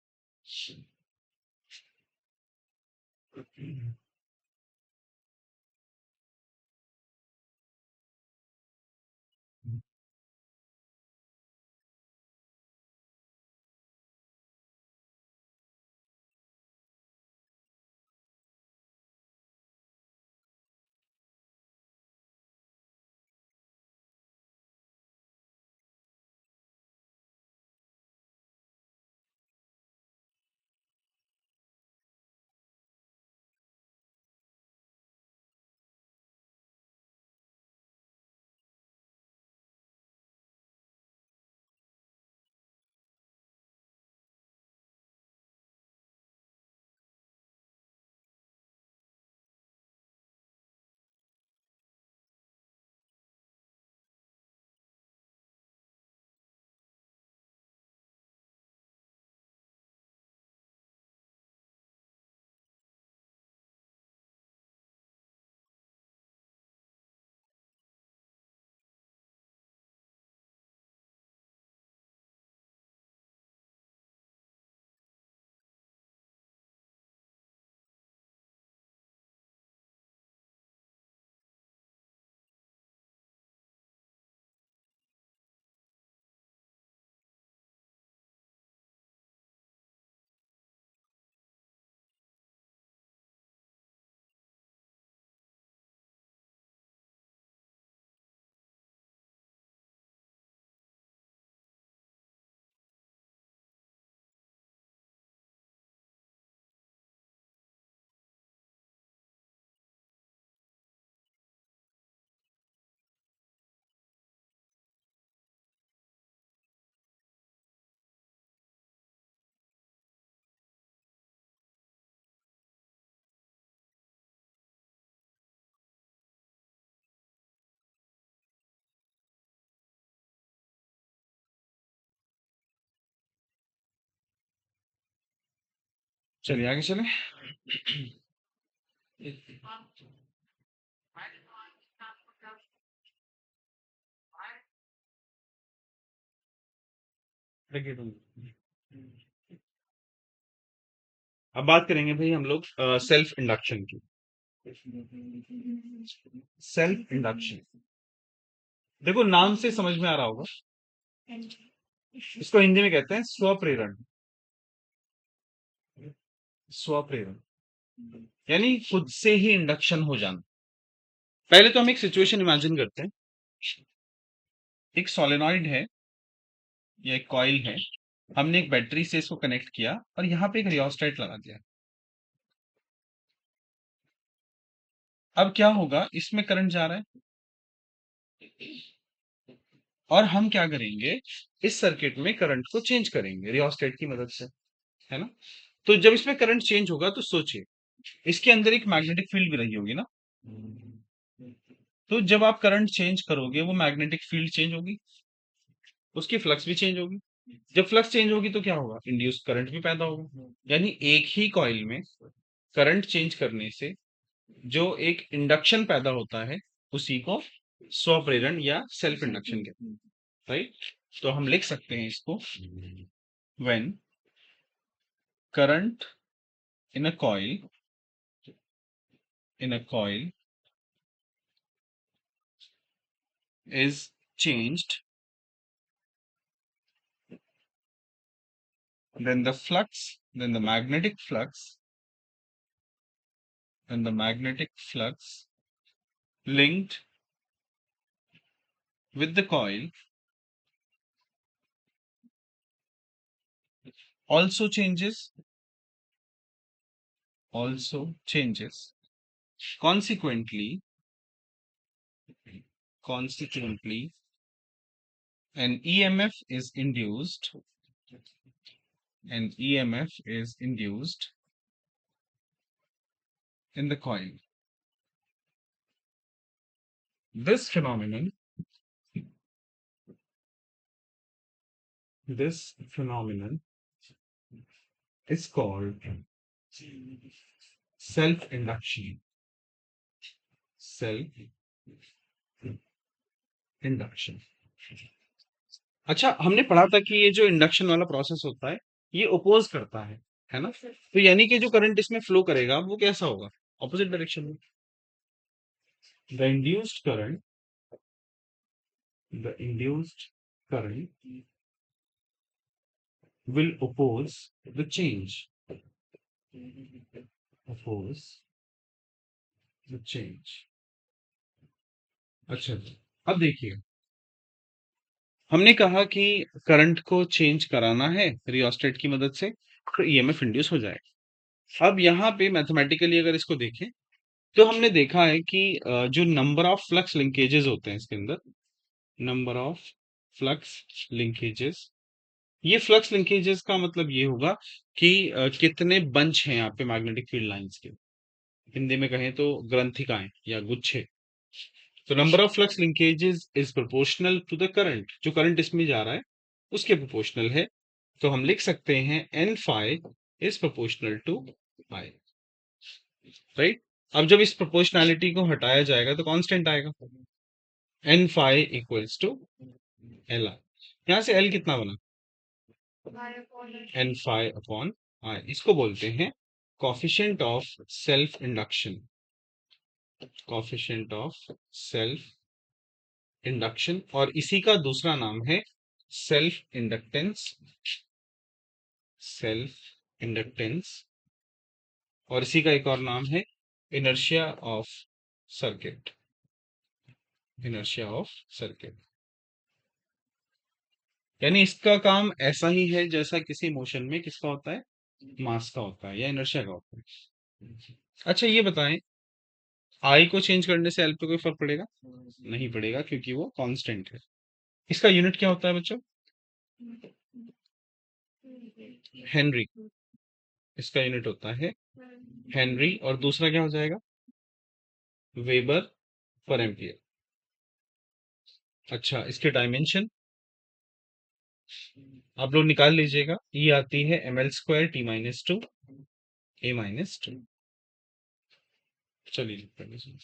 चलिए आगे चले। देखिए तुम, अब बात करेंगे भाई हम लोग सेल्फ इंडक्शन की। सेल्फ इंडक्शन, देखो नाम से समझ में आ रहा होगा, इसको हिंदी में कहते हैं स्वप्रेरण। स्वप्रेरण यानी खुद से ही इंडक्शन हो जाना। पहले तो हम एक सिचुएशन इमेजिन करते हैं। एक सोलेनॉइड है या एक कॉइल है, हमने एक बैटरी से इसको कनेक्ट किया और यहाँ पे एक रियोस्टेट लगा दिया। अब क्या होगा, इसमें करंट जा रहा है और हम क्या करेंगे, इस सर्किट में करंट को चेंज करेंगे रियोस्टेट की मदद से, है ना। तो जब इसमें करंट चेंज होगा तो सोचिए, इसके अंदर एक मैग्नेटिक फील्ड भी रही होगी ना। तो जब आप करंट चेंज करोगे वो मैग्नेटिक फील्ड चेंज होगी, उसकी फ्लक्स भी चेंज होगी। जब फ्लक्स चेंज होगी तो क्या होगा, इंड्यूस करंट भी पैदा होगा। यानी एक ही कॉइल में करंट चेंज करने से जो एक इंडक्शन पैदा होता है, उसी को स्वप्रेरण या सेल्फ इंडक्शन कहते हैं, राइट। तो हम लिख सकते हैं इसको, when current in a coil, in a coil is changed, then the flux, then the magnetic flux, then the magnetic flux linked with the coil also changes, also changes. Consequently, consequently, an EMF is induced, an EMF is induced in the coil. This phenomenon, this phenomenon is called self-induction. Self-induction. अच्छा, हमने पढ़ा था कि ये जो induction वाला process होता है, ये ओपोज करता है ना। तो यानी कि जो करंट इसमें फ्लो करेगा वो कैसा होगा, ऑपोजिट डायरेक्शन में। The induced current, the induced current will oppose the change, oppose the change. अच्छा, अब देखिए, हमने कहा कि करंट को चेंज कराना है रियोस्टेट की मदद से, तो ईएमएफ इंड्यूस हो जाएगा। अब यहाँ पे मैथमेटिकली अगर इसको देखें तो हमने देखा है कि जो नंबर ऑफ फ्लक्स लिंकेजेस होते हैं इसके अंदर, नंबर ऑफ फ्लक्स लिंकेजेस, ये फ्लक्स लिंकेजेस का मतलब ये होगा कि कितने बंच हैं यहाँ पे मैग्नेटिक फील्ड लाइंस के, हिंदी में कहें तो ग्रंथिकाएं या गुच्छे। तो number of flux linkages is proportional to the current, जो करंट इसमें जा रहा है उसके प्रोपोर्शनल है। तो हम लिख सकते हैं N phi is proportional to I, right. अब जब इस प्रोपोर्शनैलिटी को हटाया जाएगा तो कांस्टेंट आएगा, N phi equals to L I. यहां से एल कितना बना, एन फाई अपॉन आई। इसको बोलते हैं coefficient of self induction, coefficient of self induction. और इसी का दूसरा नाम है सेल्फ इंडक्टेंस, सेल्फ इंडक्टेंस। और इसी का एक और नाम है inertia of circuit, inertia of circuit. यानी इसका काम ऐसा ही है जैसा किसी मोशन में किसका होता है, मास का होता है या इनर्शिया का होता है। अच्छा ये बताएं, आई को चेंज करने से एल पे कोई फर्क पड़ेगा, नहीं पड़ेगा, क्योंकि वो कांस्टेंट है। इसका यूनिट क्या होता है बच्चों, हेनरी। इसका यूनिट होता है हेनरी, और दूसरा क्या हो जाएगा, वेबर पर एम्पियर। अच्छा, इसके डायमेंशन आप लोग निकाल लीजिएगा, ये आती है ml स्क्वायर t-2, ए माइनस टू। चलिए लिख कर लीजिए।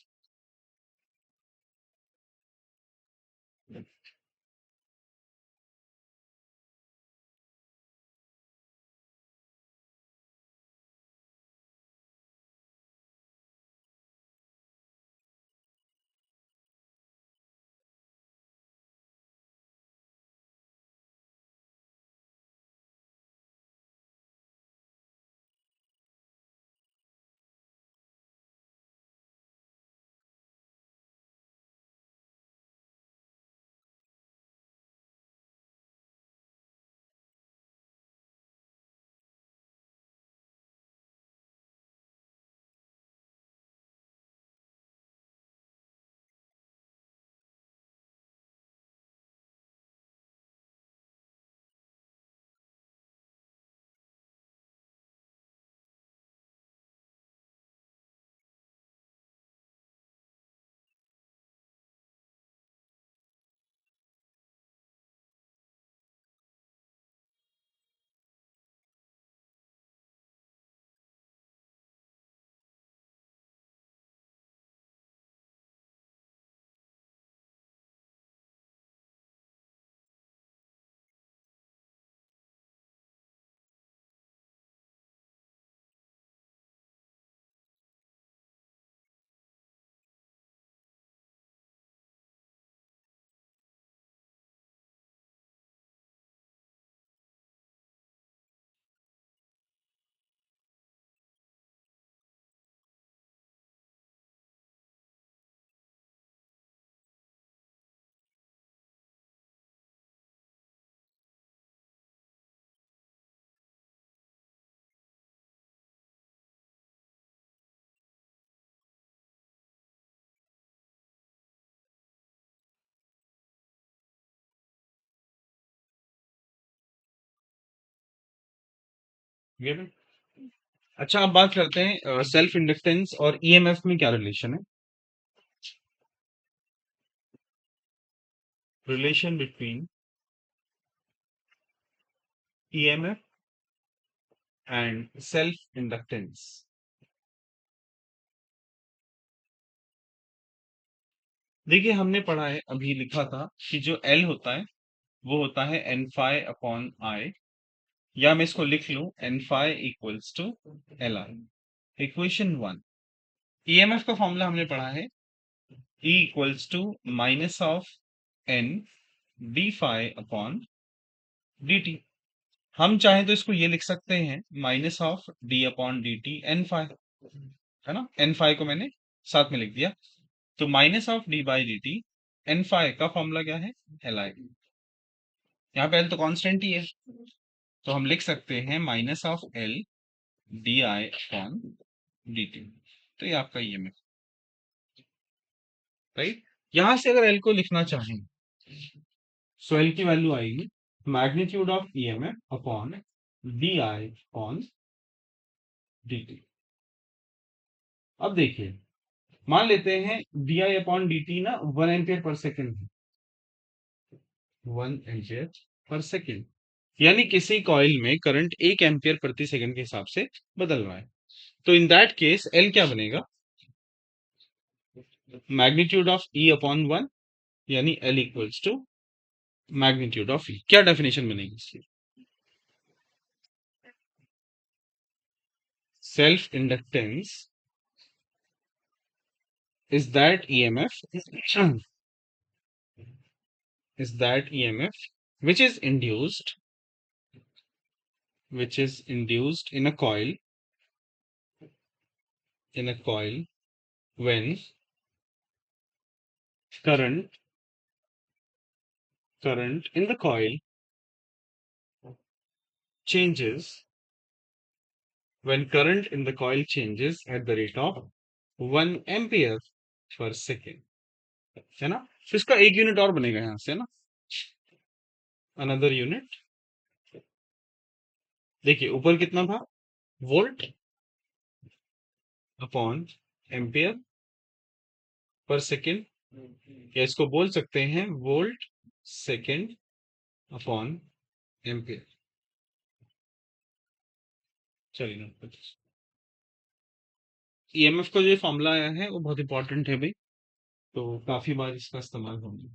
Given? अच्छा, अब बात करते हैं सेल्फ इंडक्टेंस और ईएमएफ में क्या रिलेशन है। Relation between EMF and self inductance. देखिए, हमने पढ़ा है, अभी लिखा था कि जो एल होता है वो होता है एन फाई अपॉन आई, या मैं इसको लिख लूं N phi equals to L I. Equation one. EMF का फॉर्मूला हमने पढ़ा है E equals to minus of N D phi upon D T. हम चाहें तो इसको ये लिख सकते हैं minus of D upon D T N phi, है ना। एन फाई को मैंने साथ में लिख दिया, तो minus of D by D T N phi का फॉर्मूला क्या है, एल आई। यहाँ पे एल तो कांस्टेंट ही है, तो हम लिख सकते हैं minus of L D I upon D T. तो ये आपका ईएमएफ, राइट। यहां से अगर एल को लिखना चाहें, सो एल की वैल्यू आएगी magnitude of EMF upon D I upon D T. अब देखिए, मान लेते हैं D I upon D T ना 1 एम्पियर पर सेकेंड है। 1 एम्पियर पर सेकेंड, यानी किसी कॉइल में करंट 1 एम्पियर प्रति सेकंड के हिसाब से बदल रहा है। तो इन दैट केस एल क्या बनेगा, मैग्नीट्यूड ऑफ ई अपॉन 1, यानी L equals to magnitude of E. क्या डेफिनेशन बनेगी इसकी, self inductance is that EMF is that EMF which is induced in a coil when current in the coil changes at the rate of 1 ampere per second, है ना। फिर इसका एक unit और बनेगा यहां से, है ना, अनदर यूनिट। देखिए ऊपर कितना था, volt upon ampere per second, या इसको बोल सकते हैं वोल्ट सेकेंड अपॉन एम्पियर। चलिए नोट कर लीजिए। ईएमएफ का जो फॉर्मूला आया है वो बहुत इंपॉर्टेंट है भाई, तो काफी बार इसका इस्तेमाल होंगे।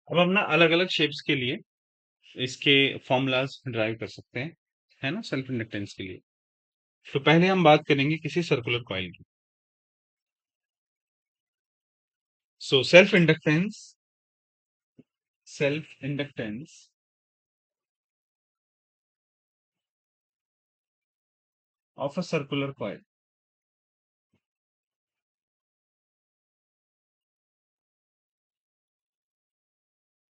अब हम ना अलग अलग शेप्स के लिए इसके फॉर्मूलाज ड्राइव कर सकते हैं, है ना, सेल्फ इंडक्टेंस के लिए। तो पहले हम बात करेंगे किसी सर्कुलर कॉइल की। So self inductance of a circular coil.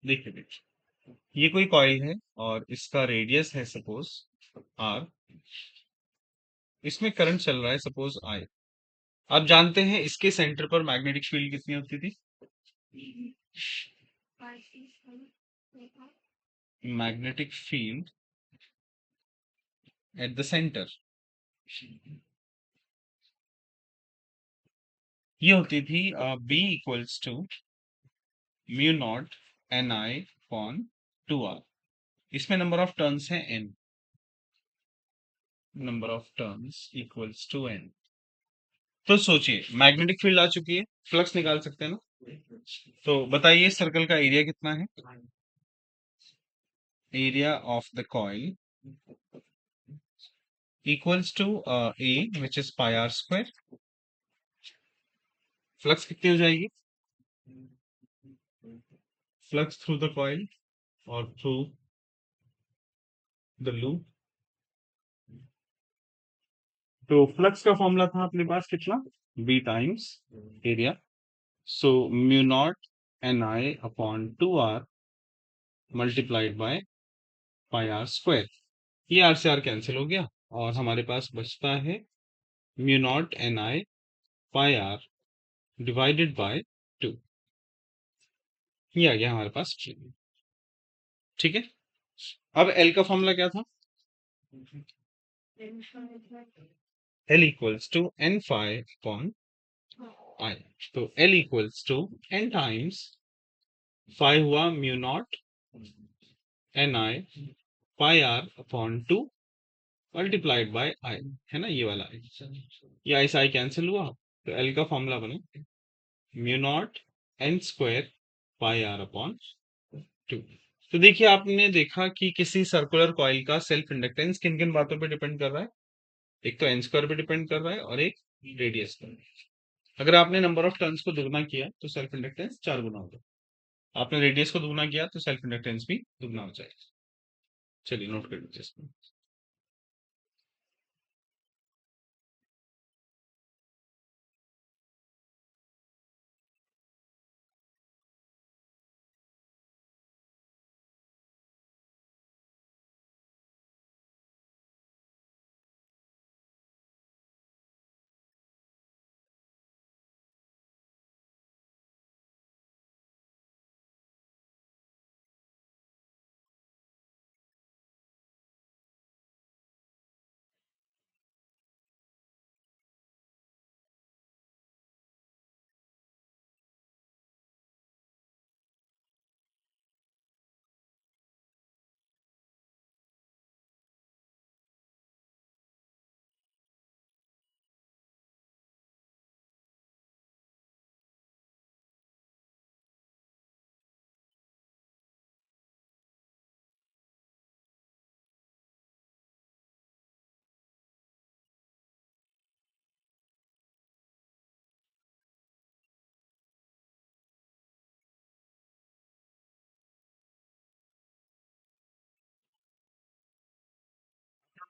देखिए देखिए, ये कोई कॉइल है और इसका रेडियस है सपोज आर, इसमें करंट चल रहा है सपोज आई। आप जानते हैं इसके सेंटर पर मैग्नेटिक फील्ड कितनी होती थी? Magnetic field at the centre, ये होती थी B equals to mu not N I upon two R. इसमें नंबर ऑफ टर्न्स है N, number of turns equals to N. तो सोचिए मैग्नेटिक फील्ड आ चुकी है, फ्लक्स निकाल सकते हैं ना। तो बताइए सर्कल का एरिया कितना है? Area of the coil equals to A which is pi r square। Flux कितनी हो जाएगी? फ्लक्स थ्रू द कॉइल और थ्रू द लूप। तो फ्लक्स का फॉर्मूला था अपने पास कितना? B times area. So mu not N I upon two R multiplied by pi R square. ये आर से आर कैंसिल हो गया और हमारे पास बचता है mu not N I pi are divided by two. ये आ गया हमारे पास, ठीक है। अब एल का फॉर्मूला क्या था? L equals to N phi upon I. तो L equals to N times phi हुआ mu not N I pi R upon two multiplied by I, है ना, ये वाला आई। ये आई से आई कैंसिल हुआ, तो एल का फॉर्मूला बना mu not N square pi R upon two. तो देखिए आपने देखा कि किसी सर्कुलर कॉइल का सेल्फ इंडक्टेंस किन किन बातों पे डिपेंड कर रहा है। एक तो एन स्क्वायर पे डिपेंड कर रहा है और एक रेडियस पर। अगर आपने नंबर ऑफ टर्न्स को दुगना किया तो सेल्फ इंडक्टेंस 4 गुना होगा। आपने रेडियस को दुगना किया तो सेल्फ इंडक्टेंस भी दुगना हो जाएगा। चलिए नोट कर लीजिए इसको।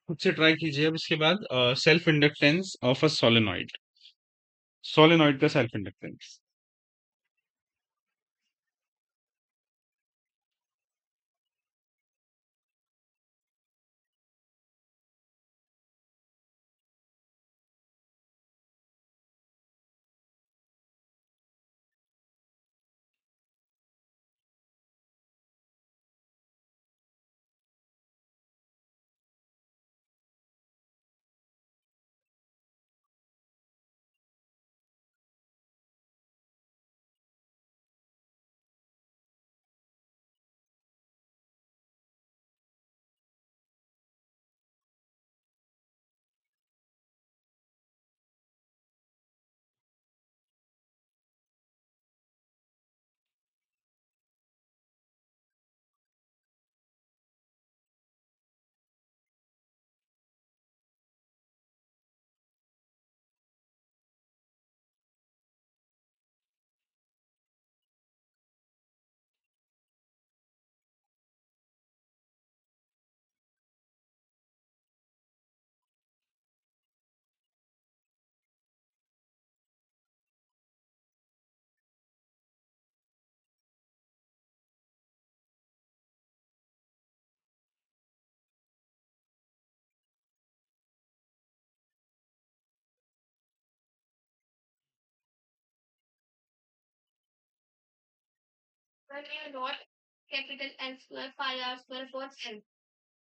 खुद से ट्राई कीजिए। अब इसके बाद self inductance of a solenoid, solenoid का सेल्फ इंडक्टेंस।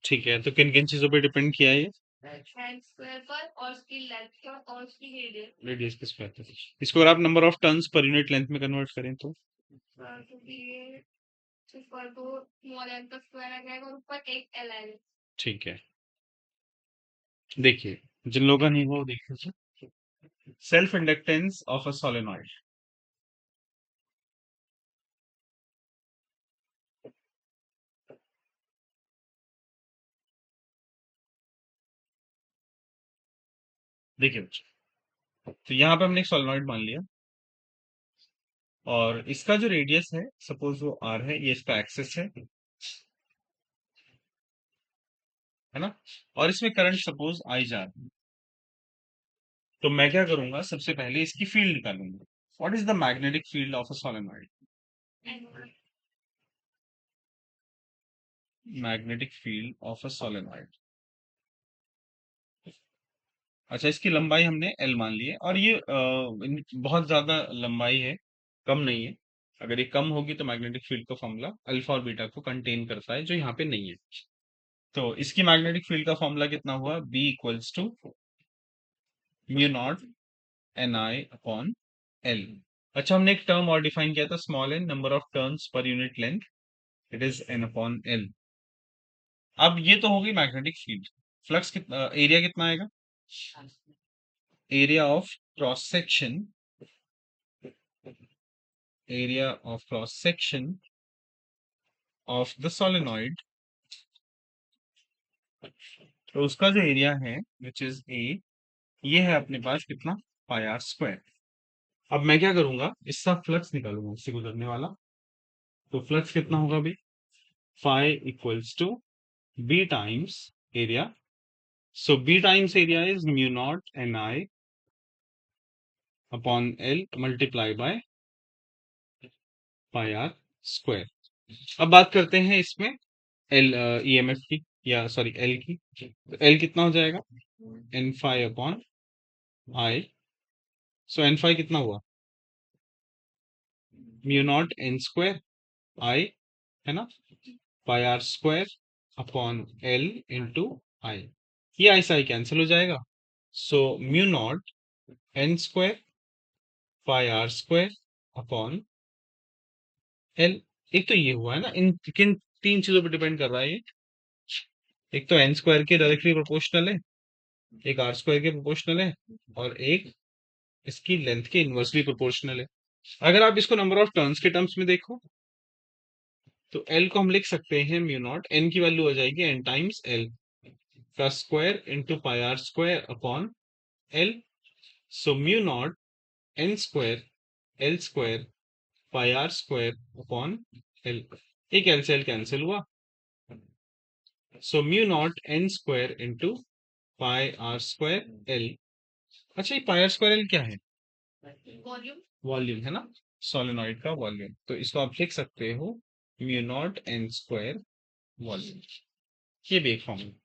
ठीक है, तो किन किन चीजों पे डिपेंड किया है ये? रेडियस के स्क्वायर पे। इसको अगर आप number of turns per unit length में कन्वर्ट करें तो? ठीक है, देखिए, जिन लोगों का नहीं हुआ वो देख लीजिए। Self inductance of a solenoid. देखिए बच्चों, तो यहाँ पे हमने एक सोलेनॉइड मान लिया, और इसका जो रेडियस है सपोज वो आर है, ये इसका एक्सेस है ना, और इसमें करंट सपोज आई जा रही है। तो मैं क्या करूंगा, सबसे पहले इसकी फील्ड निकालूंगा। What is the magnetic field of a solenoid? Magnetic field of a solenoid. अच्छा, इसकी लंबाई हमने एल मान ली है, और ये बहुत ज्यादा लंबाई है, कम नहीं है। अगर ये कम होगी तो मैग्नेटिक फील्ड का फॉर्मूला अल्फा और बीटा को कंटेन करता है, जो यहाँ पे नहीं है। तो इसकी मैग्नेटिक फील्ड का फॉर्मूला कितना हुआ? B equals to mu not N I upon L. अच्छा, हमने एक टर्म और डिफाइन किया था, small N, number of turns per unit length, it is N upon L. अब ये तो होगी मैग्नेटिक फील्ड। फ्लक्स कितना, एरिया कितना आएगा? Area of cross section, area of cross section of the solenoid, तो उसका जो एरिया है विच इज ए, ये है अपने पास कितना? पाई आर स्क्वायर। अब मैं क्या करूंगा, इसका फ्लक्स निकालूंगा, इससे गुजरने वाला। तो फ्लक्स कितना होगा भाई? Phi equals to B times area. So B times area is mu not N I upon L multiply by pi R square. अब बात करते हैं इसमें एल ईएमएफ की, या सॉरी एल की। तो एल कितना हो जाएगा? N phi upon I. So N phi कितना हुआ? Mu not N square I, है ना, pi R square upon L into I. ये आई से आई कैंसिल हो जाएगा। So mu not N square pi R square upon L. एक तो ये हुआ है ना, इन किन तीन चीजों पर डिपेंड कर रहा है ये? एक तो एन स्क्वायर के डायरेक्टली प्रोपोर्शनल है, एक आर स्क्वायर के प्रोपोर्शनल है, और एक इसकी लेंथ के इनवर्सली प्रोपोर्शनल है। अगर आप इसको नंबर ऑफ टर्न्स के टर्म्स में देखो, तो एल को हम लिख सकते हैं म्यू नॉट, एन की वैल्यू हो जाएगी एन टाइम्स एल का square into pi R square upon L. So mu not N square L square pi R square upon L. एक एल से एल कैंसिल हुआ, so mu not N square into pi R square L. अच्छा, ये पाई R square L क्या है? Volume है ना, solenoid का वॉल्यूम। तो इसको आप लिख सकते हो mu naught N square volume. ये भी एक फॉर्मूला।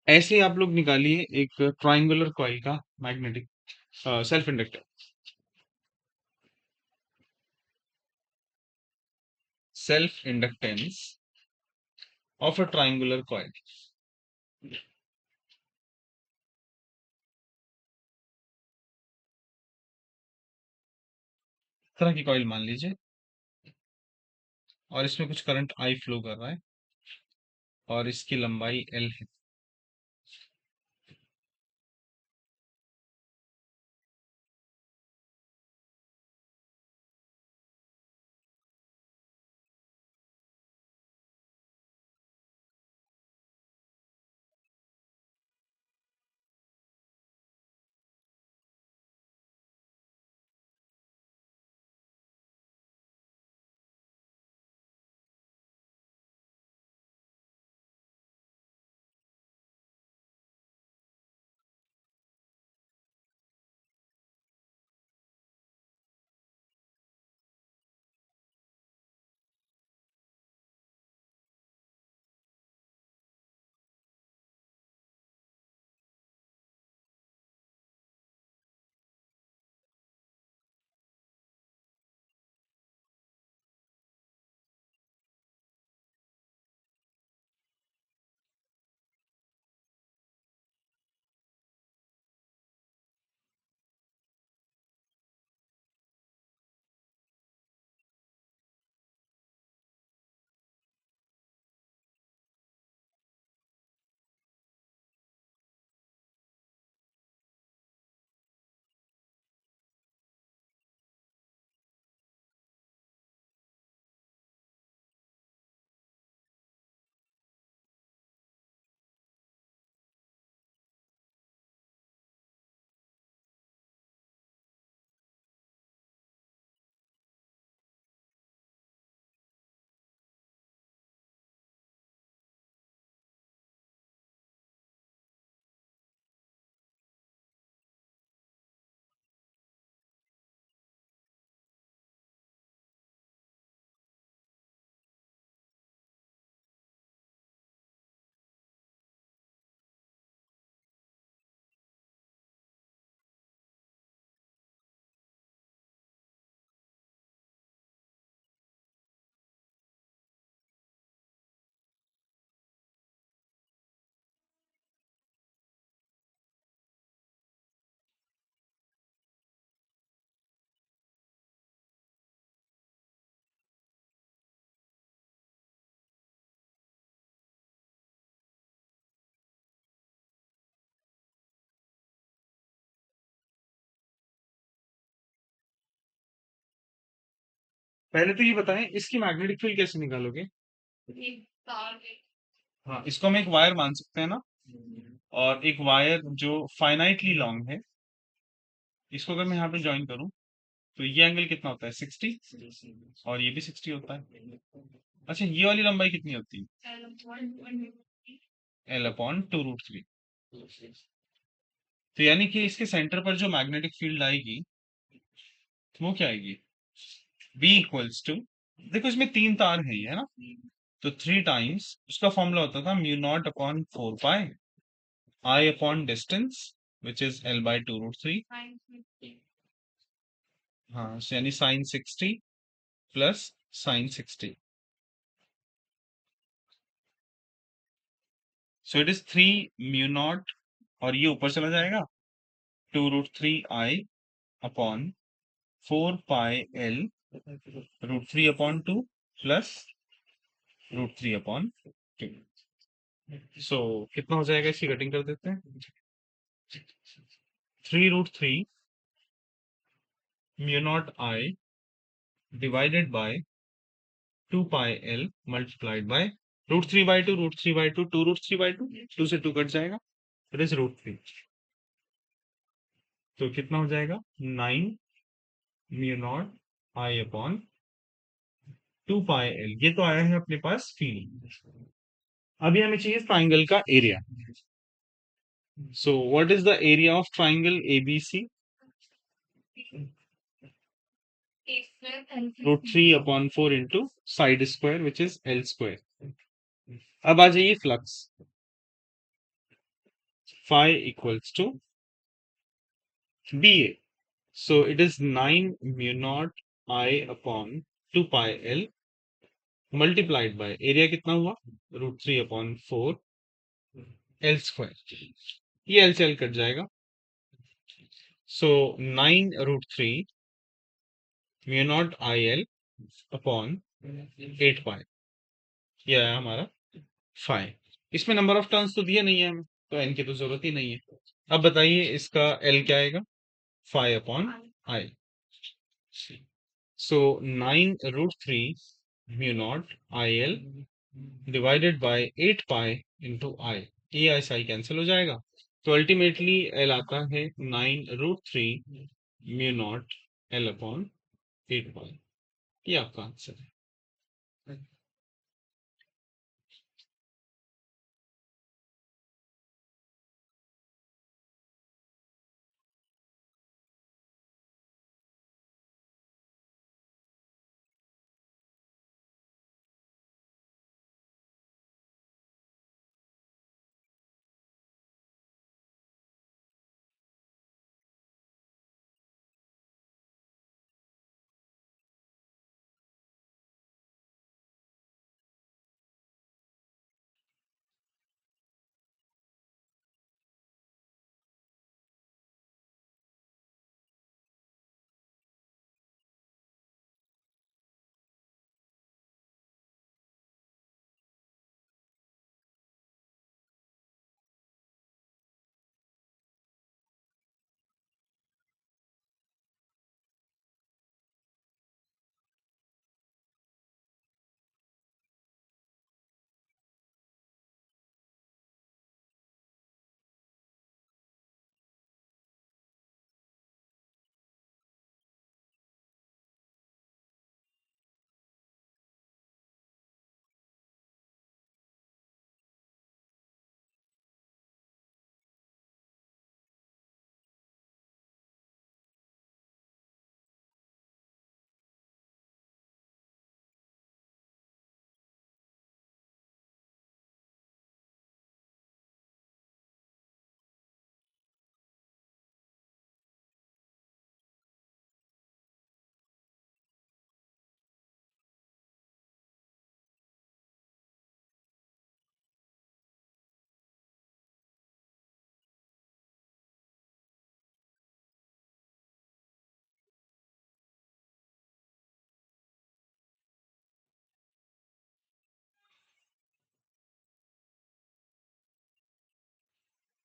ऐसे ही आप लोग निकालिए एक ट्राइंगुलर कॉइल का magnetic self inductor. Self inductance of a triangular coil. इस तरह की कॉइल मान लीजिए, और इसमें कुछ करंट आई फ्लो कर रहा है, और इसकी लंबाई एल है। पहले तो ये बताएं, इसकी मैग्नेटिक फील्ड कैसे निकालोगे? हाँ, इसको हम एक वायर मान सकते हैं ना। और एक वायर जो फाइनाइटली लॉन्ग है, इसको अगर मैं यहाँ पे ज्वाइन करूँ, तो ये एंगल कितना होता है? 60। और ये भी 60 होता है। अच्छा, ये वाली लंबाई कितनी होती है? L/2√3। तो यानी कि इसके सेंटर पर जो मैग्नेटिक फील्ड आएगी, वो क्या आएगी? B इक्वल्स टू, देखो इसमें तीन तार हैं ये, है ना? तो 3 टाइम्स उसका फॉर्मूला होता था μ0/4 पाई I upon distance, which is L/2√3। हाँ, यानी sin 60 plus sin 60। So it is 3 μ0, और ये ऊपर चला जाएगा 2√3 I upon 4 pi L √3/2 plus √3/2। सो कितना हो जाएगा? इसकी कटिंग कर देते हैं। 3√3 μ0 I divided by 2 pi L multiplied bye √3/2, √3/2, 2√3/2, 2 से 2 कट जाएगा, इट इज √3। तो कितना हो जाएगा? 9 μ0 I अपॉन 2 पाई L। ये तो आया है अपने पास फील्ड। अभी हमें चाहिए ट्राइंगल का area. So what is the area of triangle ABC? √3/4 into side square, which is L²। अब आ जाइए flux. phi equals to BA. So it is 9 μ0 I upon 2 pi L multiplied by area कितना हुआ? √3/4 L²। ये L से L cut जाएगा। सो 9 √3 μ0 IL upon 8 पाई, ये आया हमारा फाइ। इसमें नंबर ऑफ टर्न्स तो दिए नहीं है हमें, तो एन की तो जरूरत ही नहीं है। अब बताइए इसका एल क्या आएगा? phi/I। So 9 √3 μ0 IL divided by 8 pi into I. A I Sai cancel हो जाएगा, तो अल्टीमेटली एल आता है 9 √3 μ0 L/8 पाई। ये आपका आंसर है।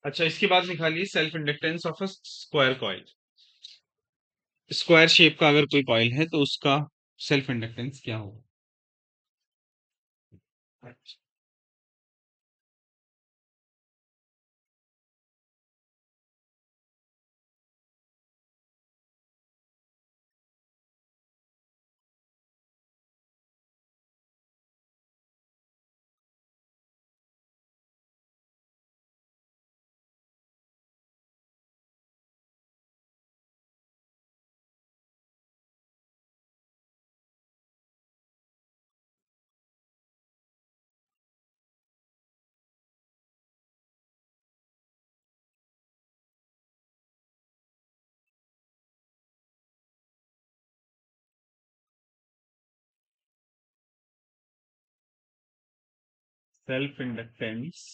अच्छा, इसके बाद निकालिए self inductance of a square coil. Square shape का अगर कोई कॉइल है तो उसका सेल्फ इंडक्टेंस क्या होगा? self inductance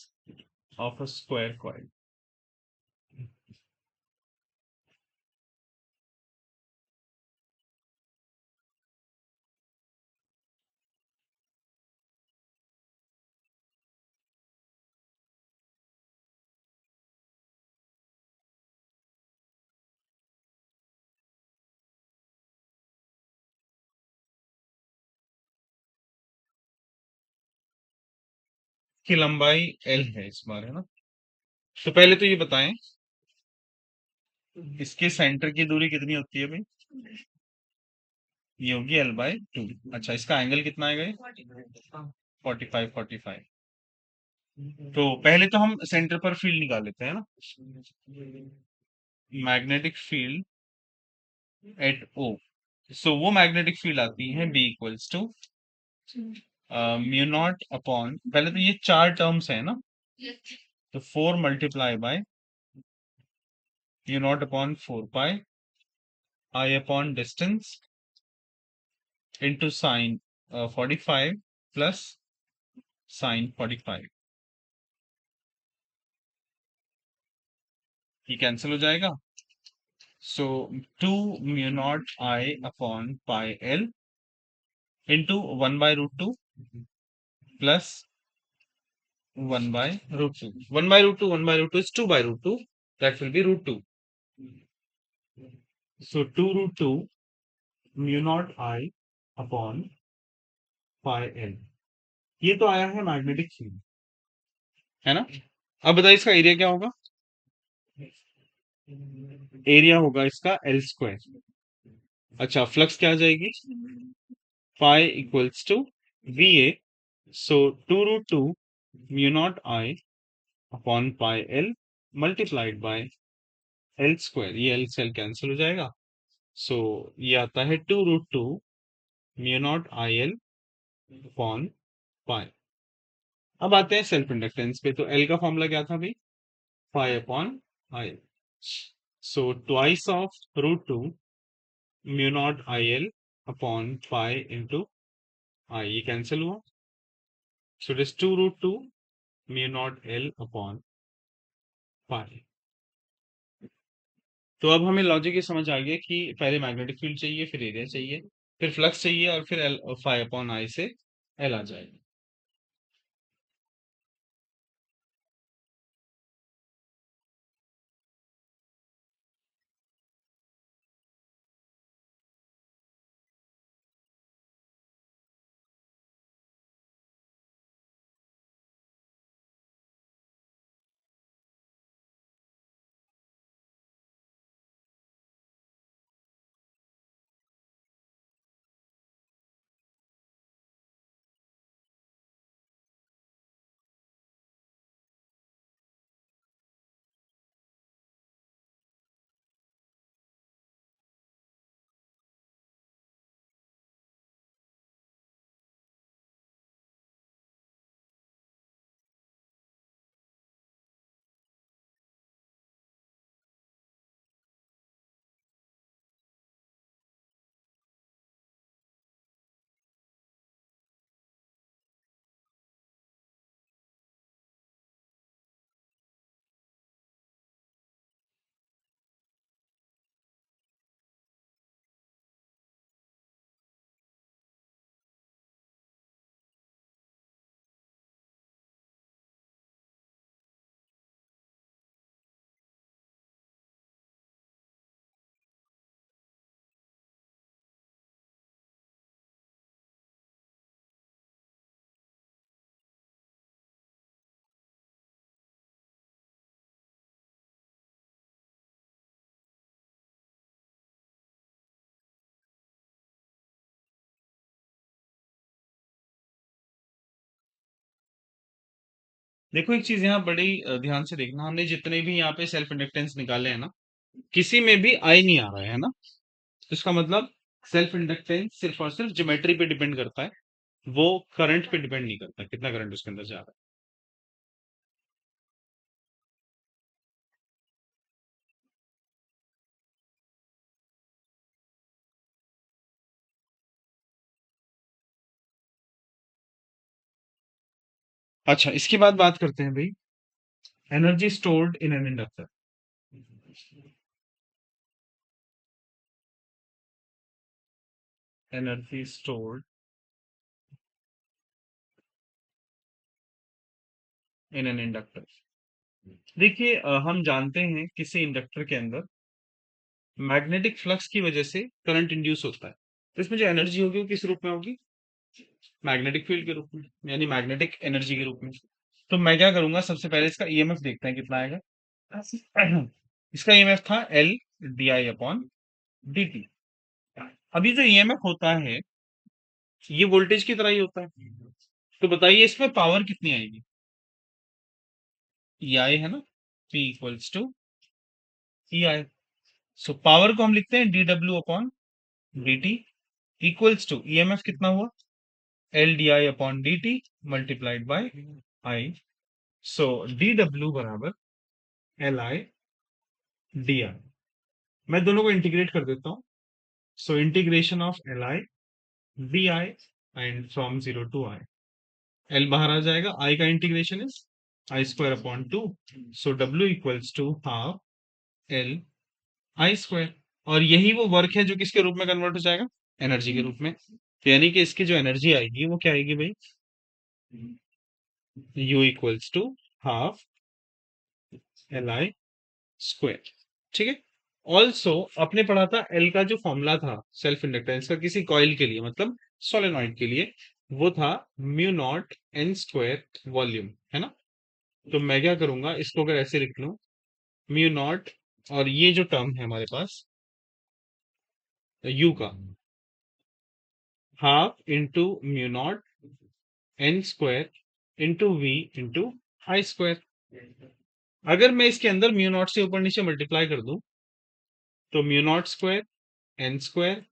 of a square coil. की लंबाई L है इस बार, है ना? तो पहले तो ये बताएं, इसके सेंटर की दूरी कितनी होती है भाई? ये होगी L/2। अच्छा, इसका एंगल कितना आएगा ये? 45 तो पहले तो हम सेंटर पर फील्ड निकाल लेते हैं ना। Magnetic field at O, so वो मैग्नेटिक फील्ड आती है B equals to mu naught upon, पहले तो ये चार टर्म्स है ना, तो 4 multiply by mu naught upon 4 pi I upon distance into sine 45 plus sine 45, ये कैंसिल हो जाएगा। So 2 mu naught I upon pi L into 1/√2 plus 1/√2। 1/√2, 1/√2 is 2/√2, that will be √2. So 2√2 mu naught I upon pi L, ये तो आया है magnetic field, है ना? अब बताइए इसका एरिया क्या होगा? एरिया होगा इसका L²। अच्छा, फ्लक्स क्या आ जाएगी? Pi equals to VA, so 2√2 mu naught I upon pi L multiplied by L², ये L से L कैंसिल हो जाएगा। सो ये आता है 2√2 म्यू नॉट IL अपॉन पाई। अब आते हैं सेल्फ इंडक्टेंस पे, तो L का फॉर्मूला क्या था भाई? Pi upon I. So twice of √2 mu naught IL upon pi into I, ये कैंसिल हुआ। So it is 2√2 mu naught L upon pi. तो अब हमें लॉजिक ये समझ आ गया कि पहले मैग्नेटिक फील्ड चाहिए, फिर एरिया चाहिए, फिर फ्लक्स चाहिए, और फिर L पाई अपॉन आई से L आ जाएगा। देखो, एक चीज यहाँ बड़ी ध्यान से देखना, हमने जितने भी यहाँ पे सेल्फ इंडक्टेंस निकाले हैं ना, किसी में भी आई नहीं आ रहा है ना, तो इसका मतलब सेल्फ इंडक्टेंस सिर्फ और सिर्फ ज्योमेट्री पे डिपेंड करता है, वो करंट पे डिपेंड नहीं करता कितना करंट उसके अंदर जा रहा है। अच्छा, इसके बाद बात करते हैं भाई, energy stored in an inductor. Energy stored in an inductor. देखिए हम जानते हैं किसी इंडक्टर के अंदर मैग्नेटिक फ्लक्स की वजह से करंट इंड्यूस होता है, तो इसमें जो एनर्जी होगी वो किस रूप में होगी? मैग्नेटिक फील्ड के रूप में, यानी मैग्नेटिक एनर्जी के रूप में। तो मैं क्या करूंगा, सबसे पहले इसका ईएमएफ देखते हैं कितना आएगा। इसका ईएमएफ था L D I upon D T. अभी जो ईएमएफ होता है ये वोल्टेज की तरह ही होता है, तो बताइए इसमें पावर कितनी आएगी? ई आई है ना, P equals to E I. So power को हम लिखते हैं D W upon D T equals to EMF कितना हुआ, L D I upon D T multiplied by I. So D W बराबर एल आई डी आई। मैं दोनों को इंटीग्रेट कर देता हूँ। So integration of L I D I and from zero to I, L बाहर आ जाएगा, आई का integration is I square upon two. So W equals to half L I square. और यही वो वर्क है जो किसके रूप में कन्वर्ट हो जाएगा? एनर्जी के रूप में। तो यानी कि इसकी जो एनर्जी आएगी वो क्या आएगी भाई? U equals to half L I square. ठीक है। ऑल्सो आपने पढ़ा था एल का जो फॉर्मूला था सेल्फ इंडक्टेंस का किसी कॉइल के लिए, मतलब सोलेनॉइड के लिए, वो था mu not N square volume, है ना। तो मैं क्या करूंगा, इसको अगर ऐसे लिख लूं, म्यू नॉट, और ये जो टर्म है हमारे पास यू का, half into mu not N square into V into I square. अगर मैं इसके अंदर म्यू नॉट से ऊपर नीचे मल्टीप्लाई कर दूं, तो mu naught square N square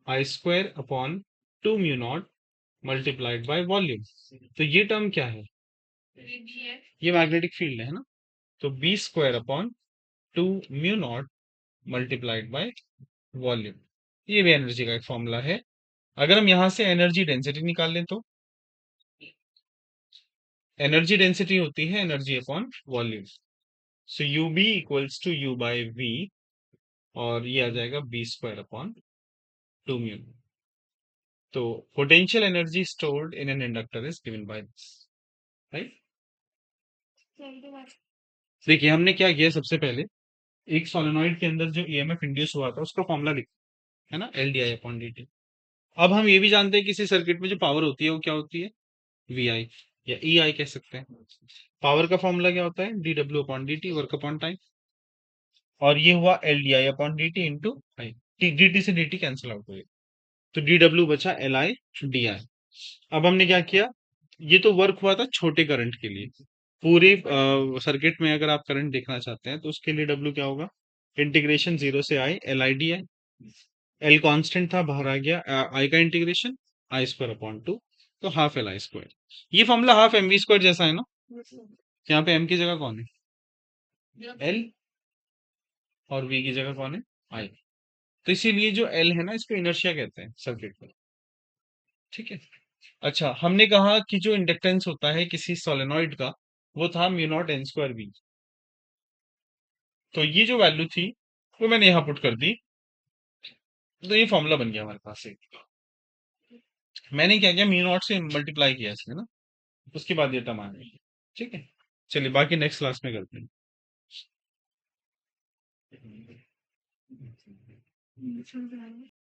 I square upon two mu naught multiplied by volume. तो ये टर्म क्या है? ये मैग्नेटिक फील्ड है ना। तो B square upon two mu naught multiplied by volume. ये भी एनर्जी का एक फॉर्मूला है। अगर हम यहां से एनर्जी डेंसिटी निकाल लें तो एनर्जी डेंसिटी होती है energy upon volume. So u b equals to u by v, और ये आ जाएगा b square upon two mu. तो potential energy stored in an inductor is given by this, right. देखिए हमने क्या किया, सबसे पहले एक सोलेनॉइड के अंदर जो ईएमएफ इंड्यूस हुआ था उसका फॉर्मूला लिखा, है ना, L D I upon D T. अब हम ये भी जानते हैं किसी सर्किट में जो पावर होती है वो क्या होती है? वी आई या ई आई कह सकते हैं। पावर का फॉर्मूला क्या होता है? D W upon D T, work upon time. और ये हुआ L D I upon D T into I. D T से डी टी कैंसिल आउट हो गया, तो डी डब्ल्यू बचा एल आई डी आई। अब हमने क्या किया, ये तो वर्क हुआ था छोटे करंट के लिए। पूरे सर्किट में अगर आप करंट देखना चाहते हैं तो उसके लिए डब्ल्यू क्या होगा? इंटीग्रेशन जीरो से I L I D I. L constant था, बाहर आ गया, आई का integration I square upon two, तो हाफ एल आई स्क्वायर। ये formula half M V square जैसा है ना। यहाँ पे एम की जगह कौन है? एल। और वी की जगह कौन है? आई। तो इसीलिए जो एल है ना, इसको इनर्शिया कहते हैं सर्किट में। ठीक है। अच्छा, हमने कहा कि जो इंडक्टेंस होता है किसी सोलेनॉइड का वो था mu not N square V. तो ये जो वैल्यू थी वो मैंने यहाँ पुट कर दी, तो ये फॉर्मूला बन गया हमारे पास एक। मैंने क्या किया, म्यू नॉट से मल्टीप्लाई किया इसमें ना, उसके बाद ये टर्म आ गई। ठीक है। चलिए बाकी नेक्स्ट क्लास में करते हैं।